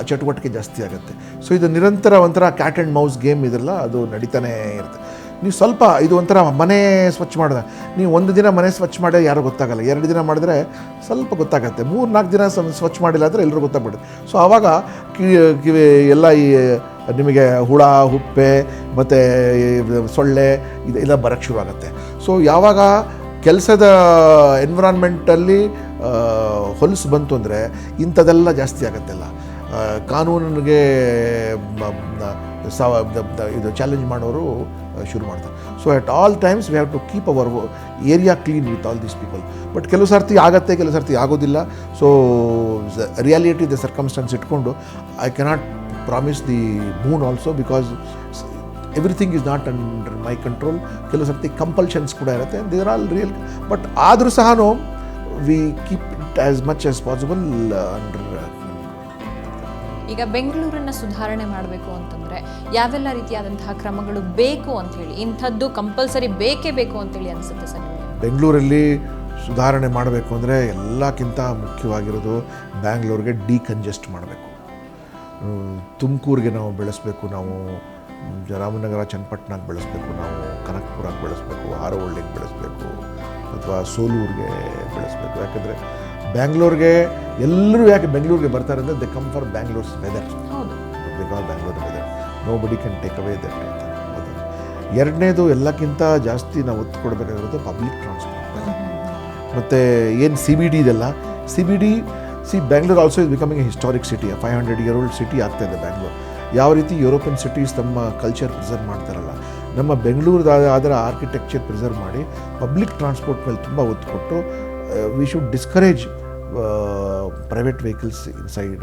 ಚಟುವಟಿಕೆ ಜಾಸ್ತಿ ಆಗುತ್ತೆ. ಸೊ ಇದು ನಿರಂತರ ಒಂಥರ ಕ್ಯಾಟ್ ಆ್ಯಂಡ್ ಮೌಸ್ ಗೇಮ್ ಇದೆಲ್ಲ, ಅದು ನಡೀತಾನೆ ಇರುತ್ತೆ. ನೀವು ಸ್ವಲ್ಪ ಇದು ಒಂಥರ ಮನೆ ಸ್ವಚ್ಛ ಮಾಡಿದ, ನೀವು ಒಂದು ದಿನ ಮನೆ ಸ್ವಚ್ಛ ಮಾಡಿದ್ರೆ ಯಾರೂ ಗೊತ್ತಾಗಲ್ಲ, 2 ದಿನ ಮಾಡಿದ್ರೆ ಸ್ವಲ್ಪ ಗೊತ್ತಾಗತ್ತೆ, 3-4 ದಿನ ಸ್ವಚ್ಛ ಮಾಡಿಲ್ಲ ಅಂದರೆ ಎಲ್ಲರೂ ಗೊತ್ತಾಗ್ಬಿಡುತ್ತೆ. ಸೊ ಆವಾಗ ಕಿವಿ ಎಲ್ಲ ಈ ನಿಮಗೆ ಹುಳ ಹುಪ್ಪೆ ಮತ್ತು ಸೊಳ್ಳೆ ಇದೆಲ್ಲ ಬರೋಕ್ಕೆ ಶುರು ಆಗುತ್ತೆ. ಸೊ ಯಾವಾಗ ಕೆಲಸದ ಎನ್ವಿರಾನ್ಮೆಂಟಲ್ಲಿ ಹೊಲಸು ಬಂತು ಅಂದರೆ ಇಂಥದ್ದೆಲ್ಲ ಜಾಸ್ತಿ ಆಗುತ್ತೆಲ್ಲ. ಕಾನೂನಿಗೆ ಇದು ಚಾಲೆಂಜ್ ಮಾಡೋರು ಶುರು ಮಾಡ್ತಾರೆ. So at all times we have to keep our area clean with all these people. But ಕೆಲವು ಸರ್ತಿ ಆಗುತ್ತೆ, ಕೆಲವು ಸರ್ತಿ ಆಗೋದಿಲ್ಲ. ಸೊ ರಿಯಾಲಿಟಿ ದ ಸರ್ಕಮ್ಸ್ಟೆನ್ಸ್ ಇಟ್ಕೊಂಡು I cannot promise the moon also, because everything is not under my control. ಕೆಲವು ಸರ್ತಿ compulsions ಕೂಡ ಇರುತ್ತೆ, ದೇರ್ ಆಲ್ ರಿಯಲ್. ಬಟ್ ಆದರೂ ಸಹ we keep it as much as possible under. ಈಗ ಬೆಂಗಳೂರನ್ನು ಸುಧಾರಣೆ ಮಾಡಬೇಕು ಅಂತಂದರೆ ಯಾವೆಲ್ಲ ರೀತಿಯಾದಂತಹ ಕ್ರಮಗಳು ಬೇಕು ಅಂಥೇಳಿ, ಇಂಥದ್ದು ಕಂಪಲ್ಸರಿ ಬೇಕೇ ಬೇಕು ಅಂತೇಳಿ ಅನಿಸುತ್ತೆ ಸರ್? ಬೆಂಗಳೂರಲ್ಲಿ ಸುಧಾರಣೆ ಮಾಡಬೇಕು ಅಂದರೆ ಎಲ್ಲಕ್ಕಿಂತ ಮುಖ್ಯವಾಗಿರೋದು ಬ್ಯಾಂಗ್ಳೂರಿಗೆ ಡಿಕಂಜೆಸ್ಟ್ ಮಾಡಬೇಕು. ತುಮಕೂರಿಗೆ ನಾವು ಬೆಳೆಸಬೇಕು, ನಾವು ರಾಮನಗರ ಚನ್ನಪಟ್ಟಣಕ್ಕೆ ಬೆಳೆಸಬೇಕು, ನಾವು ಕನಕಪುರಕ್ಕೆ ಬೆಳೆಸಬೇಕು, ಹಾರೋಹಳ್ಳಿಗೆ ಬೆಳೆಸಬೇಕು, ಅಥವಾ ಸೋಲೂರಿಗೆ ಬೆಳೆಸಬೇಕು. ಯಾಕೆಂದರೆ ಬ್ಯಾಂಗ್ಳೂರಿಗೆ ಎಲ್ಲರೂ ಯಾಕೆ ಬೆಂಗಳೂರಿಗೆ ಬರ್ತಾರೆ ಅಂದರೆ they come for Bangalore's weather, because Bangalore weather nobody can take away that ಅಂತ. ಎರಡನೇದು ಎಲ್ಲಕ್ಕಿಂತ ಜಾಸ್ತಿ ನಾವು ಒತ್ತು ಕೊಡಬೇಕಾಗಿರೋದು ಪಬ್ಲಿಕ್ ಟ್ರಾನ್ಸ್ಪೋರ್ಟ್. ಮತ್ತು ಏನು CBD ಇದೆಲ್ಲ, CBD Bangalore also is becoming A historic city, 500-year-old city ಆಗ್ತಾಯಿದೆ ಬ್ಯಾಂಗ್ಳೂರ್. ಯಾವ ರೀತಿ ಯುರೋಪಿಯನ್ ಸಿಟೀಸ್ ತಮ್ಮ ಕಲ್ಚರ್ ಪ್ರಿಸರ್ವ್ ಮಾಡ್ತಾರಲ್ಲ, ನಮ್ಮ ಬೆಂಗಳೂರು ಅದರ ಆರ್ಕಿಟೆಕ್ಚರ್ ಪ್ರಿಸರ್ವ್ ಮಾಡಿ ಪಬ್ಲಿಕ್ ಟ್ರಾನ್ಸ್ಪೋರ್ಟ್ ಮೇಲೆ ತುಂಬ ಒತ್ತು ಕೊಟ್ಟು we should discourage private vehicles inside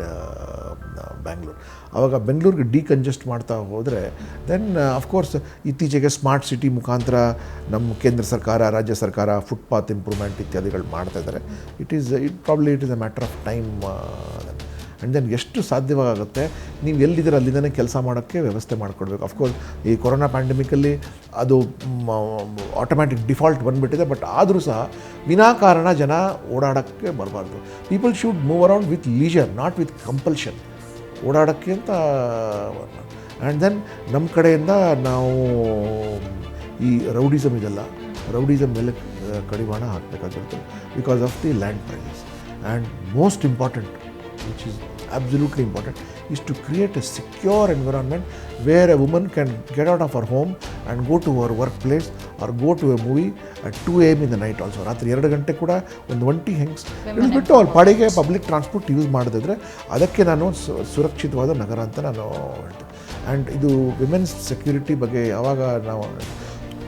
Bangalore. ಆವಾಗ ಬೆಂಗಳೂರಿಗೆ ಡಿಕಂಜೆಸ್ಟ್ ಮಾಡ್ತಾ ಹೋದರೆ ದೆನ್ ಅಫ್ಕೋರ್ಸ್ ಇತ್ತೀಚೆಗೆ ಸ್ಮಾರ್ಟ್ ಸಿಟಿ ಮುಖಾಂತರ ನಮ್ಮ ಕೇಂದ್ರ ಸರ್ಕಾರ, ರಾಜ್ಯ ಸರ್ಕಾರ ಫುಟ್ಪಾತ್ ಇಂಪ್ರೂವ್ಮೆಂಟ್ ಇತ್ಯಾದಿಗಳು ಮಾಡ್ತಾ ಇದ್ದಾರೆ. It is a matter of time. And then ಎಷ್ಟು ಸಾಧ್ಯವಾಗುತ್ತೆ ನೀವು ಎಲ್ಲಿದ್ದೀರ ಅಲ್ಲಿಂದನೇ ಕೆಲಸ ಮಾಡೋಕ್ಕೆ ವ್ಯವಸ್ಥೆ ಮಾಡಿಕೊಡ್ಬೇಕು. ಅಫ್ಕೋರ್ಸ್ ಈ ಕೊರೋನಾ ಪ್ಯಾಂಡಮಿಕಲ್ಲಿ ಅದು ಆಟೋಮ್ಯಾಟಿಕ್ ಡಿಫಾಲ್ಟ್ ಬಂದುಬಿಟ್ಟಿದೆ. ಬಟ್ ಆದರೂ ಸಹ ವಿನಾಕಾರಣ ಜನ ಓಡಾಡೋಕ್ಕೆ ಬರಬಾರ್ದು. People should move around with leisure, not with compulsion. ಓಡಾಡೋಕ್ಕೆ ಅಂತ. ಆ್ಯಂಡ್ ದೆನ್ ನಮ್ಮ ಕಡೆಯಿಂದ ನಾವು ಈ ರೌಡಿಸಮ್ ಇದೆಲ್ಲ, ರೌಡಿಸಮ್ ಮೇಲೆ ಕಡಿವಾಣ ಹಾಕಬೇಕಾಗಿರುತ್ತೆ because of the land prices. And most important, which is absolutely important, is to create a secure environment where a woman can get out of her home and go to her workplace or go to a movie at 2 AM in the night also. ರಾತ್ರಿ 2 ಗಂಟೆ ಕೂಡ ಒಂದು ಒಂಟಿ ಹೆಂಗ್ಸ್ ಇಳಿದ್ಬಿಟ್ಟು ಅವ್ರ ಪಾಡಿಗೆ public transport use ಮಾಡಿದ್ರೆ ಅದಕ್ಕೆ ನಾನು ಸುರಕ್ಷಿತವಾದ ನಗರ ಅಂತ ನಾನು ಹೇಳ್ತೀನಿ. ಆ್ಯಂಡ್ ಇದು ವಿಮೆನ್ಸ್ ಸೆಕ್ಯೂರಿಟಿ ಬಗ್ಗೆ ಯಾವಾಗ ನಾವು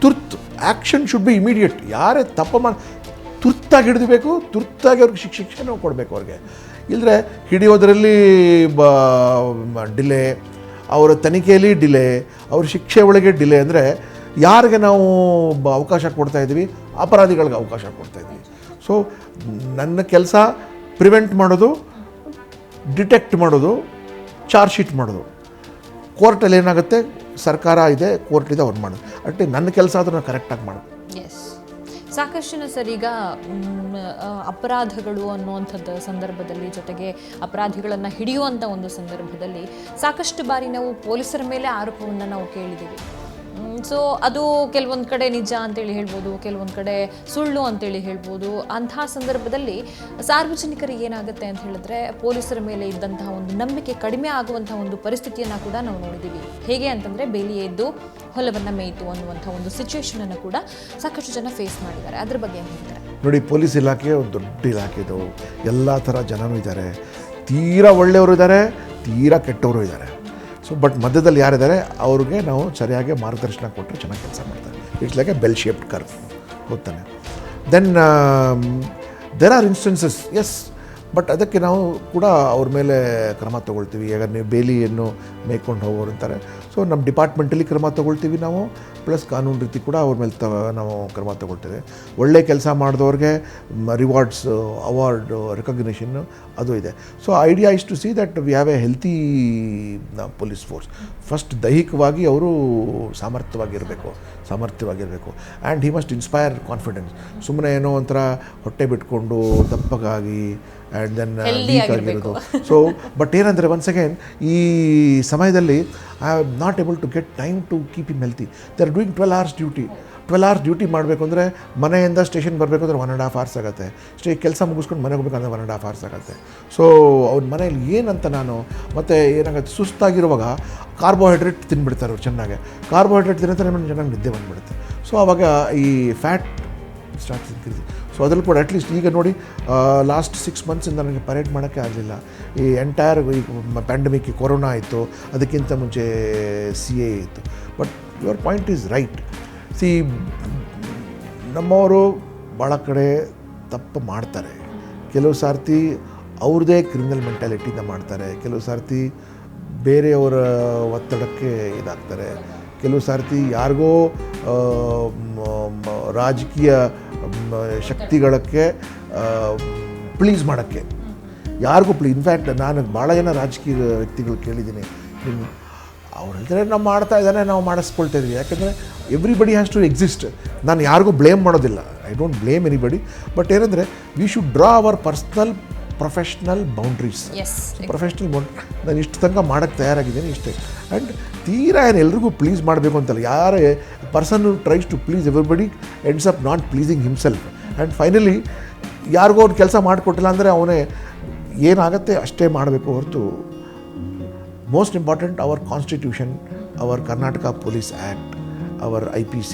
ತುರ್ತು ಆ್ಯಕ್ಷನ್ ಶುಡ್ ಬಿ ಇಮಿಡಿಯೇಟ್. ಯಾರೇ ತಪ್ಪು ಮಾಡಿ ತುರ್ತಾಗಿ ಹಿಡಿದಬೇಕು, ತುರ್ತಾಗಿ ಅವ್ರಿಗೆ ಶಿಕ್ಷೆ ನಾವು ಕೊಡಬೇಕು ಅವ್ರಿಗೆ. ಇಲ್ಲದ್ರೆ ಹಿಡಿಯೋದರಲ್ಲಿ ಡಿಲೇ, ಅವರ ತನಿಖೆಯಲ್ಲಿ ಡಿಲೇ, ಅವ್ರ ಶಿಕ್ಷೆ ಒಳಗೆ ಡಿಲೇ ಅಂದರೆ ಯಾರಿಗೆ ನಾವು ಅವಕಾಶ ಕೊಡ್ತಾಯಿದ್ವಿ? ಅಪರಾಧಿಗಳಿಗೆ ಅವಕಾಶ ಕೊಡ್ತಾಯಿದ್ವಿ. ಸೊ ನನ್ನ ಕೆಲಸ ಪ್ರಿವೆಂಟ್ ಮಾಡೋದು, ಡಿಟೆಕ್ಟ್ ಮಾಡೋದು, ಚಾರ್ಜ್ ಶೀಟ್ ಮಾಡೋದು. ಕೋರ್ಟಲ್ಲಿ ಏನಾಗುತ್ತೆ, ಸರ್ಕಾರ ಇದೆ, ಕೋರ್ಟ್ ಇದೆ, ಅವ್ರು ಮಾಡೋದು. ಅಷ್ಟೇ ನನ್ನ ಕೆಲಸ ಅದನ್ನು ಕರೆಕ್ಟಾಗಿ ಮಾಡೋದು. ಎಸ್, ಸಾಕಷ್ಟು ಜನ ಸರ್ ಈಗ ಅಪರಾಧಗಳು ಅನ್ನುವಂಥದ್ದು ಸಂದರ್ಭದಲ್ಲಿ, ಜೊತೆಗೆ ಅಪರಾಧಿಗಳನ್ನು ಹಿಡಿಯುವಂಥ ಒಂದು ಸಂದರ್ಭದಲ್ಲಿ ಸಾಕಷ್ಟು ಬಾರಿ ನಾವು ಪೊಲೀಸರ ಮೇಲೆ ಆರೋಪವನ್ನು ನಾವು ಕೇಳಿದ್ದೀವಿ. ಸೊ ಅದು ಕೆಲವೊಂದು ಕಡೆ ನಿಜ ಅಂತೇಳಿ ಹೇಳ್ಬೋದು, ಕೆಲವೊಂದು ಕಡೆ ಸುಳ್ಳು ಅಂತೇಳಿ ಹೇಳ್ಬೋದು. ಅಂತಹ ಸಂದರ್ಭದಲ್ಲಿ ಸಾರ್ವಜನಿಕರಿಗೆ ಏನಾಗುತ್ತೆ ಅಂತ ಹೇಳಿದ್ರೆ ಪೊಲೀಸರ ಮೇಲೆ ಇದ್ದಂತಹ ಒಂದು ನಂಬಿಕೆ ಕಡಿಮೆ ಆಗುವಂತಹ ಒಂದು ಪರಿಸ್ಥಿತಿಯನ್ನು ಕೂಡ ನಾವು ನೋಡಿದ್ದೀವಿ. ಹೇಗೆ ಅಂತಂದರೆ ಬೇಲಿ ಎದ್ದು ಹೊಲವನ್ನು ಮೇಯ್ತು ಅನ್ನುವಂಥ ಒಂದು ಸಿಚುವೇಶನನ್ನು ಕೂಡ ಸಾಕಷ್ಟು ಜನ ಫೇಸ್ ಮಾಡಿದ್ದಾರೆ. ಅದ್ರ ಬಗ್ಗೆ ಏನು ಹೇಳ್ತಾರೆ? ನೋಡಿ, ಪೊಲೀಸ್ ಇಲಾಖೆ ಒಂದು ದೊಡ್ಡ ಇಲಾಖೆ ಇದು. ಎಲ್ಲ ಥರ ಜನನೂ ಇದ್ದಾರೆ, ತೀರಾ ಒಳ್ಳೆಯವರು ಇದ್ದಾರೆ, ತೀರಾ ಕೆಟ್ಟವರು ಇದ್ದಾರೆ. ಸೊ ಬಟ್ ಮಧ್ಯದಲ್ಲಿ ಯಾರಿದ್ದಾರೆ ಅವ್ರಿಗೆ ನಾವು ಸರಿಯಾಗಿ ಮಾರ್ಗದರ್ಶನ ಕೊಟ್ಟರೆ ಚೆನ್ನಾಗಿ ಕೆಲಸ ಮಾಡ್ತಾರೆ. It's like a bell shaped curve, ಹೋಗ್ತಾನೆ. Then there are instances, yes, but ಅದಕ್ಕೆ ನಾವು ಕೂಡ ಅವ್ರ ಮೇಲೆ ಕ್ರಮ ತೊಗೊಳ್ತೀವಿ. ಈಗ ನೀವು ಬೇಲಿಯನ್ನು ಮೇಯ್ಕೊಂಡು ಹೋಗೋರು ಅಂತಾರೆ, ಸೊ ನಮ್ಮ ಡಿಪಾರ್ಟ್ಮೆಂಟಲ್ಲಿ ಕ್ರಮ ತೊಗೊಳ್ತೀವಿ ನಾವು, ಪ್ಲಸ್ ಕಾನೂನು ರೀತಿ ಕೂಡ ಅವ್ರ ಮೇಲೆ ನಾವು ಕ್ರಮ ತೊಗೊಳ್ತೇವೆ. ಒಳ್ಳೆ ಕೆಲಸ ಮಾಡಿದವ್ರಿಗೆ ರಿವಾರ್ಡ್ಸ್, ಅವಾರ್ಡು, ರೆಕಗ್ನಿಷನ್ನು ಅದು ಇದೆ. So idea is to see that we have a healthy police force. First ದೈಹಿಕವಾಗಿ ಅವರು ಸಾಮರ್ಥ್ಯವಾಗಿರಬೇಕು and he must inspire confidence. ಸುಮ್ಮನೆ ಏನೋ ಒಂಥರ ಹೊಟ್ಟೆ ಬಿಟ್ಕೊಂಡು ದಪ್ಪಗಾಗಿ ಆ್ಯಂಡ್ ದೆನ್ ವೀಕ್ ಆಗಿರೋದು. ಸೊ ಬಟ್ ಏನಂದರೆ ಒನ್ಸ್ ಅಗೇನ್ ಈ ಸಮಯದಲ್ಲಿ I am not able to get time to keep him healthy. They are doing 12 hours duty. 12 hours duty ಮಾಡಬೇಕು ಅಂದರೆ ಮನೆಯಿಂದ ಸ್ಟೇಷನ್ ಬರಬೇಕು ಅಂದರೆ 1.5 hours ಆಗುತ್ತೆ. ಕೆಲಸ ಮುಗಿಸ್ಕೊಂಡು ಮನೆಗೆ ಹೋಗ್ಬೇಕಂದ್ರೆ 1.5 hours ಆಗುತ್ತೆ. ಸೊ ಅವ್ರ ಮನೇಲಿ ಏನಂತ ನಾನು ಮತ್ತು ಏನಾಗುತ್ತೆ, ಸುಸ್ತಾಗಿರುವಾಗ ಕಾರ್ಬೋಹೈಡ್ರೇಟ್ ತಿನ್ಬಿಡ್ತಾರೆ ಅವ್ರು ಚೆನ್ನಾಗಿ. ಕಾರ್ಬೋಹೈಡ್ರೇಟ್ ತಿನ್ನಂತ ನಮಗೆ ಚೆನ್ನಾಗಿ ನಿದ್ದೆ ಬಂದುಬಿಡುತ್ತೆ. ಸೊ ಆವಾಗ ಈ ಫ್ಯಾಟ್ ಸ್ಟಾರ್ಟ್ ಇನ್ಕ್ರೀಸ್. ಸೊ ಅದ್ರಲ್ಲಿ ಕೂಡ ಅಟ್ಲೀಸ್ಟ್ ಈಗ ನೋಡಿ, ಲಾಸ್ಟ್ 6 months ನನಗೆ ಪರೇಡ್ ಮಾಡೋಕ್ಕೆ ಆಗಲಿಲ್ಲ. ಈ ಎಂಟೈರ್ ಈ ಪ್ಯಾಂಡಮಿಕ್, ಕೊರೋನಾ ಆಯಿತು, ಅದಕ್ಕಿಂತ ಮುಂಚೆ CA ಇತ್ತು. But your point is right. C, ನಮ್ಮವರು ಭಾಳ ಕಡೆ ತಪ್ಪು ಮಾಡ್ತಾರೆ. ಕೆಲವು ಸಾರ್ತಿ ಅವ್ರದ್ದೇ ಕ್ರಿಮಿನಲ್ ಮೆಂಟಾಲಿಟಿಯಿಂದ ಮಾಡ್ತಾರೆ, ಕೆಲವು ಸಾರ್ತಿ ಬೇರೆಯವರ ಒತ್ತಡಕ್ಕೆ ಇದಾಗ್ತಾರೆ, ಕೆಲವು ಸಾರ್ತಿ ಯಾರಿಗೋ ರಾಜಕೀಯ ಶಕ್ತಿಗಳಕ್ಕೆ ಪ್ಲೀಸ್ ಮಾಡೋಕ್ಕೆ, ಯಾರಿಗೂ ಇನ್ಫ್ಯಾಕ್ಟ್ ನಾನು ಭಾಳ ಜನ ರಾಜಕೀಯ ವ್ಯಕ್ತಿಗಳು ಕೇಳಿದ್ದೀನಿ, ಅವ್ರು ಹೇಳ್ತಾರೆ ನಾವು ಮಾಡ್ತಾ ಇದ್ದಾನೆ, ನಾವು ಮಾಡಿಸ್ಕೊಳ್ತಾ ಇದ್ದೀವಿ. ಯಾಕೆಂದರೆ ಎವ್ರಿಬಡಿ ಹ್ಯಾಸ್ ಟು ಎಕ್ಸಿಸ್ಟ್. ನಾನು ಯಾರಿಗೂ ಬ್ಲೇಮ್ ಮಾಡೋದಿಲ್ಲ, I don't blame anybody. But ಏನಂದರೆ we should draw our personal professional boundaries. Professional boundary ನಾನು ಇಷ್ಟು ತನಕ ಮಾಡೋಕ್ಕೆ ತಯಾರಾಗಿದ್ದೀನಿ, ಇಷ್ಟೇ. ಆ್ಯಂಡ್ ತೀರಾ ಏನು ಎಲ್ರಿಗೂ ಪ್ಲೀಸ್ ಮಾಡಬೇಕು ಅಂತಲ್ಲ. ಯಾರೇ person tries to please everybody ends up not pleasing himself. And finally ಯಾರಿಗೂ ಅವ್ರು ಕೆಲಸ ಮಾಡಿಕೊಟ್ಟಿಲ್ಲ ಅಂದರೆ ಅವನೇ ಏನಾಗುತ್ತೆ ಅಷ್ಟೇ ಮಾಡಬೇಕು ಹೊರತು. Most important our constitution, our Karnataka police act, our IPC,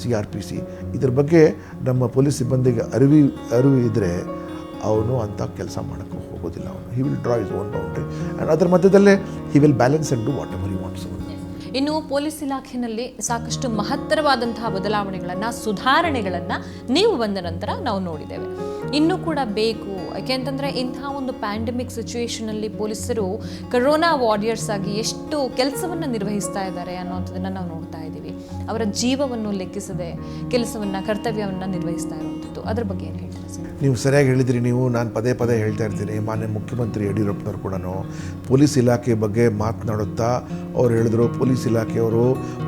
CRPC, ಇದ್ರ ಬಗ್ಗೆ ನಮ್ಮ ಪೊಲೀಸ್ ಸಿಬ್ಬಂದಿಗೆ ಅರಿವು ಇದ್ದರೆ ಅವನು ಅಂಥ ಕೆಲಸ ಮಾಡೋಕ್ಕೆ ಹೋಗೋದಿಲ್ಲ. ಅವನು he will draw is own boundary and ಅದರ ಮಧ್ಯದಲ್ಲೇ he will balance and do what ever he wants. ಇನ್ನು ಪೊಲೀಸ್ ಇಲಾಖೆಯಲ್ಲಿ ಸಾಕಷ್ಟು ಮಹತ್ತರವಾದಂತಹ ಬದಲಾವಣೆಗಳನ್ನು, ಸುಧಾರಣೆಗಳನ್ನು ನೀವು ಬಂದ ನಂತರ ನಾವು ನೋಡಿದ್ದೇವೆ. ಇನ್ನೂ ಕೂಡ ಬೇಕು. ಯಾಕೆಂತಂದರೆ ಇಂತಹ ಒಂದು ಪ್ಯಾಂಡಮಿಕ್ ಸಿಚುವೇಷನಲ್ಲಿ ಪೊಲೀಸರು ಕರೋನಾ ವಾರಿಯರ್ಸ್ ಆಗಿ ಎಷ್ಟು ಕೆಲಸವನ್ನು ನಿರ್ವಹಿಸ್ತಾ ಇದ್ದಾರೆ ಅನ್ನೋಂಥದ್ದನ್ನು ನಾವು ನೋಡ್ತಾ ಇದ್ದೀವಿ. ಅವರ ಜೀವವನ್ನು ಲೆಕ್ಕಿಸದೆ ಕೆಲಸವನ್ನು, ಕರ್ತವ್ಯವನ್ನು ನಿರ್ವಹಿಸ್ತಾ ಇರುವಂಥದ್ದು. ಅದ್ರ ಬಗ್ಗೆ ಏನು ಹೇಳ್ತಾರೆ ಸರ್? ನೀವು ಸರಿಯಾಗಿ ಹೇಳಿದ್ರಿ. ನಾನು ಪದೇ ಪದೇ ಹೇಳ್ತಾ ಇರ್ತೀನಿ. ಮಾನ್ಯ ಮುಖ್ಯಮಂತ್ರಿ ಯಡಿಯೂರಪ್ಪನವರು ಕೂಡ ಪೊಲೀಸ್ ಇಲಾಖೆ ಬಗ್ಗೆ ಮಾತನಾಡುತ್ತಾ ಅವ್ರು ಹೇಳಿದ್ರು, ಪೊಲೀಸ್ ಇಲಾಖೆಯವರು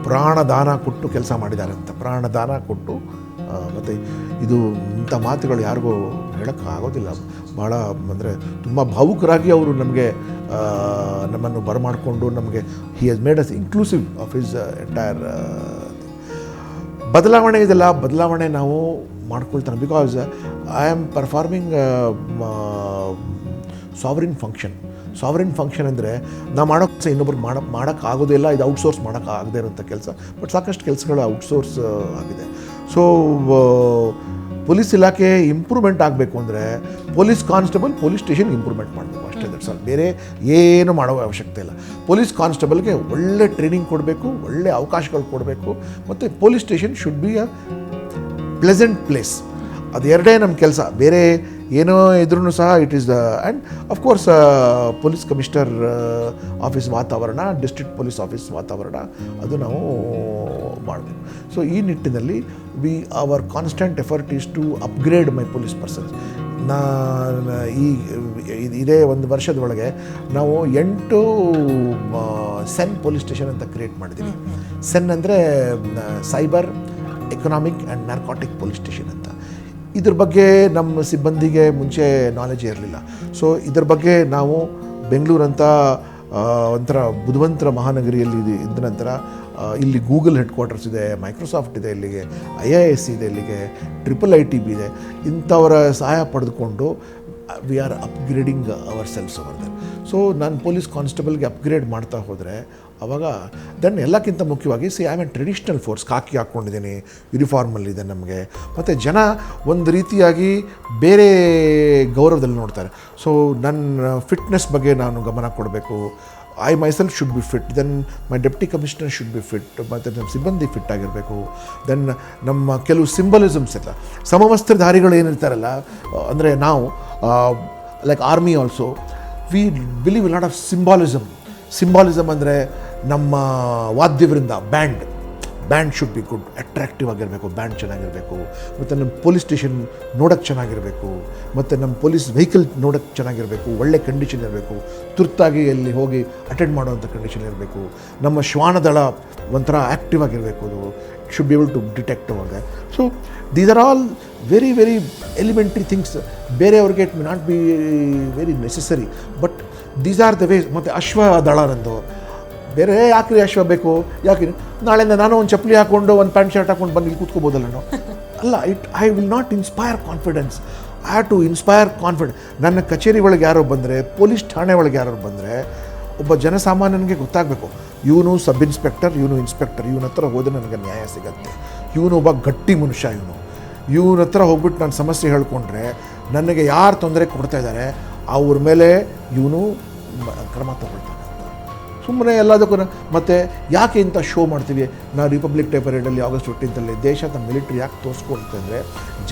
ಪ್ರಾಣದಾನ ಕೊಟ್ಟು ಕೆಲಸ ಮಾಡಿದ್ದಾರೆ ಅಂತ. ಪ್ರಾಣದಾನ ಕೊಟ್ಟು, ಮತ್ತು ಇದು ಇಂಥ ಮಾತುಗಳು ಯಾರಿಗೂ ಹೇಳೋಕ್ಕಾಗೋದಿಲ್ಲ. ಭಾಳ ಅಂದರೆ ತುಂಬ ಭಾವುಕರಾಗಿ ಅವರು ನಮ್ಮನ್ನು ಬರಮಾಡಿಕೊಂಡು ನಮಗೆ he has made us inclusive of his entire. ಬದಲಾವಣೆ ಇದೆಲ್ಲ, ಬದಲಾವಣೆ ನಾವು ಮಾಡ್ಕೊಳ್ತಾನೆ. Because I am performing sovereign function ಅಂದರೆ ನಾವು ಮಾಡೋ ಕೆಲಸ ಇನ್ನೊಬ್ರು ಮಾಡೋಕ್ಕಾಗೋದಿಲ್ಲ. ಇದು ಔಟ್ಸೋರ್ಸ್ ಮಾಡೋಕ್ಕಾಗದೇ ಇರೋಂಥ ಕೆಲಸ. ಬಟ್ ಸಾಕಷ್ಟು ಕೆಲಸಗಳು ಔಟ್ಸೋರ್ಸ್ ಆಗಿದೆ. ಸೊ ಪೊಲೀಸ್ ಇಲಾಖೆ ಇಂಪ್ರೂವ್ಮೆಂಟ್ ಆಗಬೇಕು ಅಂದರೆ police constable police station improvement ಮಾಡಬೇಕು ಅಷ್ಟೇ. That's all. ಬೇರೆ ಏನು ಮಾಡೋ ಅವಶ್ಯಕತೆ ಇಲ್ಲ. ಪೊಲೀಸ್ ಕಾನ್ಸ್ಟೇಬಲ್ಗೆ ಒಳ್ಳೆ ಟ್ರೈನಿಂಗ್ ಕೊಡಬೇಕು, ಒಳ್ಳೆ ಅವಕಾಶಗಳು ಕೊಡಬೇಕು, ಮತ್ತು police station should be a pleasant place. ಅದು ಎರಡೇ ನಮ್ಮ ಕೆಲಸ. ಬೇರೆ ಏನೋ ಇದ್ರೂ ಸಹ it is and of course police commissioner office ವಾತಾವರಣ, ಡಿಸ್ಟ್ರಿಕ್ಟ್ ಪೊಲೀಸ್ ಆಫೀಸ್ ವಾತಾವರಣ, ಅದು ನಾವು ಮಾಡಬೇಕು. ಸೊ ಈ ನಿಟ್ಟಿನಲ್ಲಿ our constant effort is to upgrade my police persons. ಇದೇ ಒಂದು ವರ್ಷದೊಳಗೆ ನಾವು 8 ಸೆನ್ ಪೊಲೀಸ್ ಸ್ಟೇಷನ್ ಅಂತ ಕ್ರಿಯೇಟ್ ಮಾಡಿದ್ದೀವಿ. ಸೆನ್ ಅಂದರೆ cyber, economic and narcotic police station ಅಂತ. ಇದ್ರ ಬಗ್ಗೆ ನಮ್ಮ ಸಿಬ್ಬಂದಿಗೆ ಮುಂಚೆ ನಾಲೆಜ್ ಇರಲಿಲ್ಲ. ಸೊ ಇದ್ರ ಬಗ್ಗೆ ನಾವು ಬೆಂಗಳೂರಂಥ ಒಂಥರ ಬುದ್ಧಿವಂತರ ಮಹಾನಗರಿಯಲ್ಲಿ ಇದ್ದ ನಂತರ ಇಲ್ಲಿ ಗೂಗಲ್ ಹೆಡ್ ಕ್ವಾರ್ಟರ್ಸ್ ಇದೆ, ಮೈಕ್ರೋಸಾಫ್ಟ್ ಇದೆ, ಇಲ್ಲಿಗೆ IIS ಇದೆ, ಇಲ್ಲಿಗೆ IIIT ಇದೆ. ಇಂಥವರ ಸಹಾಯ ಪಡೆದುಕೊಂಡು we are upgrading our selves over there. So ನಾನು ಪೊಲೀಸ್ ಕಾನ್ಸ್ಟೇಬಲ್ಗೆ ಅಪ್ಗ್ರೇಡ್ ಮಾಡ್ತಾ ಹೋದರೆ ಆವಾಗ ದೆನ್ ಎಲ್ಲಕ್ಕಿಂತ ಮುಖ್ಯವಾಗಿ I am a traditional force, ಕಾಕಿ ಹಾಕ್ಕೊಂಡಿದ್ದೀನಿ, ಯೂನಿಫಾರ್ಮಲ್ಲಿದೆ ನಮಗೆ. ಮತ್ತು ಜನ ಒಂದು ರೀತಿಯಾಗಿ ಬೇರೆ ಗೌರವದಲ್ಲಿ ನೋಡ್ತಾರೆ. ಸೊ ನನ್ನ ಫಿಟ್ನೆಸ್ ಬಗ್ಗೆ ನಾನು ಗಮನ ಕೊಡಬೇಕು. I myself should be fit, then my deputy commissioner should be fit, ಮತ್ತು ನಮ್ಮ ಸಿಬ್ಬಂದಿ ಫಿಟ್ ಆಗಿರಬೇಕು. ದೆನ್ ನಮ್ಮ ಕೆಲವು ಸಿಂಬಲಿಸಮ್ಸ್ ಎಲ್ಲ ಸಮವಸ್ತ್ರಧಾರಿಗಳು ಏನಿರ್ತಾರಲ್ಲ, ಅಂದರೆ ನಾವು like army also we believe lot of symbolism ಅಂದರೆ ನಮ್ಮ ವಾದ್ಯವೃಂದ band should be good, attractive ಆಗಿರಬೇಕು, ಬ್ಯಾಂಡ್ ಚೆನ್ನಾಗಿರಬೇಕು. ಮತ್ತು ನಮ್ಮ ಪೊಲೀಸ್ ಸ್ಟೇಷನ್ ನೋಡೋಕ್ಕೆ ಚೆನ್ನಾಗಿರಬೇಕು, ಮತ್ತು ನಮ್ಮ ಪೊಲೀಸ್ ವೆಹಿಕಲ್ ನೋಡೋಕ್ಕೆ ಚೆನ್ನಾಗಿರಬೇಕು, ಒಳ್ಳೆ ಕಂಡೀಷನ್ ಇರಬೇಕು, ತುರ್ತಾಗಿ ಅಲ್ಲಿ ಹೋಗಿ ಅಟೆಂಡ್ ಮಾಡೋವಂಥ ಕಂಡೀಷನ್ ಇರಬೇಕು. ನಮ್ಮ ಶ್ವಾನದಳ ಒಂಥರ ಆ್ಯಕ್ಟಿವ್ ಆಗಿರಬೇಕು, ಅದು should be able to detect ಅವ್ರಿಗೆ. So these are all very very elementary things. ಬೇರೆಯವ್ರಿಗೆ it may not be very necessary, but these are the ways. ಮತ್ತು ಅಶ್ವದಳ ನಂದು ಬೇರೆ ಯಾಕ್ರಿ ಅಶ್ವ ಬೇಕು, ಯಾಕೆ ನಾಳೆಯಿಂದ ನಾನು ಒಂದು ಚಪ್ಪಲಿ ಹಾಕ್ಕೊಂಡು ಒಂದು ಪ್ಯಾಂಟ್ ಶರ್ಟ್ ಹಾಕ್ಕೊಂಡು ಬಂದು ಇಲ್ಲಿ ಕೂತ್ಕೋಬೋದಲ್ಲ ನಾನು? ಅಲ್ಲ, I will not inspire confidence, I have to inspire confidence. ನನ್ನ ಕಚೇರಿ ಒಳಗೆ ಯಾರೋ ಬಂದರೆ, ಪೊಲೀಸ್ ಠಾಣೆ ಒಳಗೆ ಯಾರು ಬಂದರೆ ಒಬ್ಬ ಜನಸಾಮಾನ್ಯನಿಗೆ ಗೊತ್ತಾಗಬೇಕು, ಇವನು ಸಬ್ ಇನ್ಸ್ಪೆಕ್ಟರ್, ಇವನು ಇನ್ಸ್ಪೆಕ್ಟರ್, ಇವನ ಹತ್ರ ಹೋದರೆ ನನಗೆ ನ್ಯಾಯ ಸಿಗತ್ತೆ, ಇವನು ಒಬ್ಬ ಗಟ್ಟಿ ಮನುಷ್ಯ, ಇವನ ಹತ್ರ ಹೋಗ್ಬಿಟ್ಟು ನಾನು ಸಮಸ್ಯೆ ಹೇಳ್ಕೊಂಡ್ರೆ ನನಗೆ ಯಾರು ತೊಂದರೆ ಕೊಡ್ತಾ ಇದ್ದಾರೆ ಅವ್ರ ಮೇಲೆ ಇವನು ಕ್ರಮ ತಗೊಳ್ತಾನೆ. ಸುಮ್ಮನೆ ಎಲ್ಲದಕ್ಕೂ ಮತ್ತು ಯಾಕೆ ಇಂಥ ಶೋ ಮಾಡ್ತೀವಿ ನಾವು ರಿಪಬ್ಲಿಕ್ ಡೇ ಪರೇಡಲ್ಲಿ August 15 ದೇಶದ ಮಿಲಿಟ್ರಿ ಯಾಕೆ ತೋರಿಸ್ಕೊಡ್ತೇವೆ ಅಂದರೆ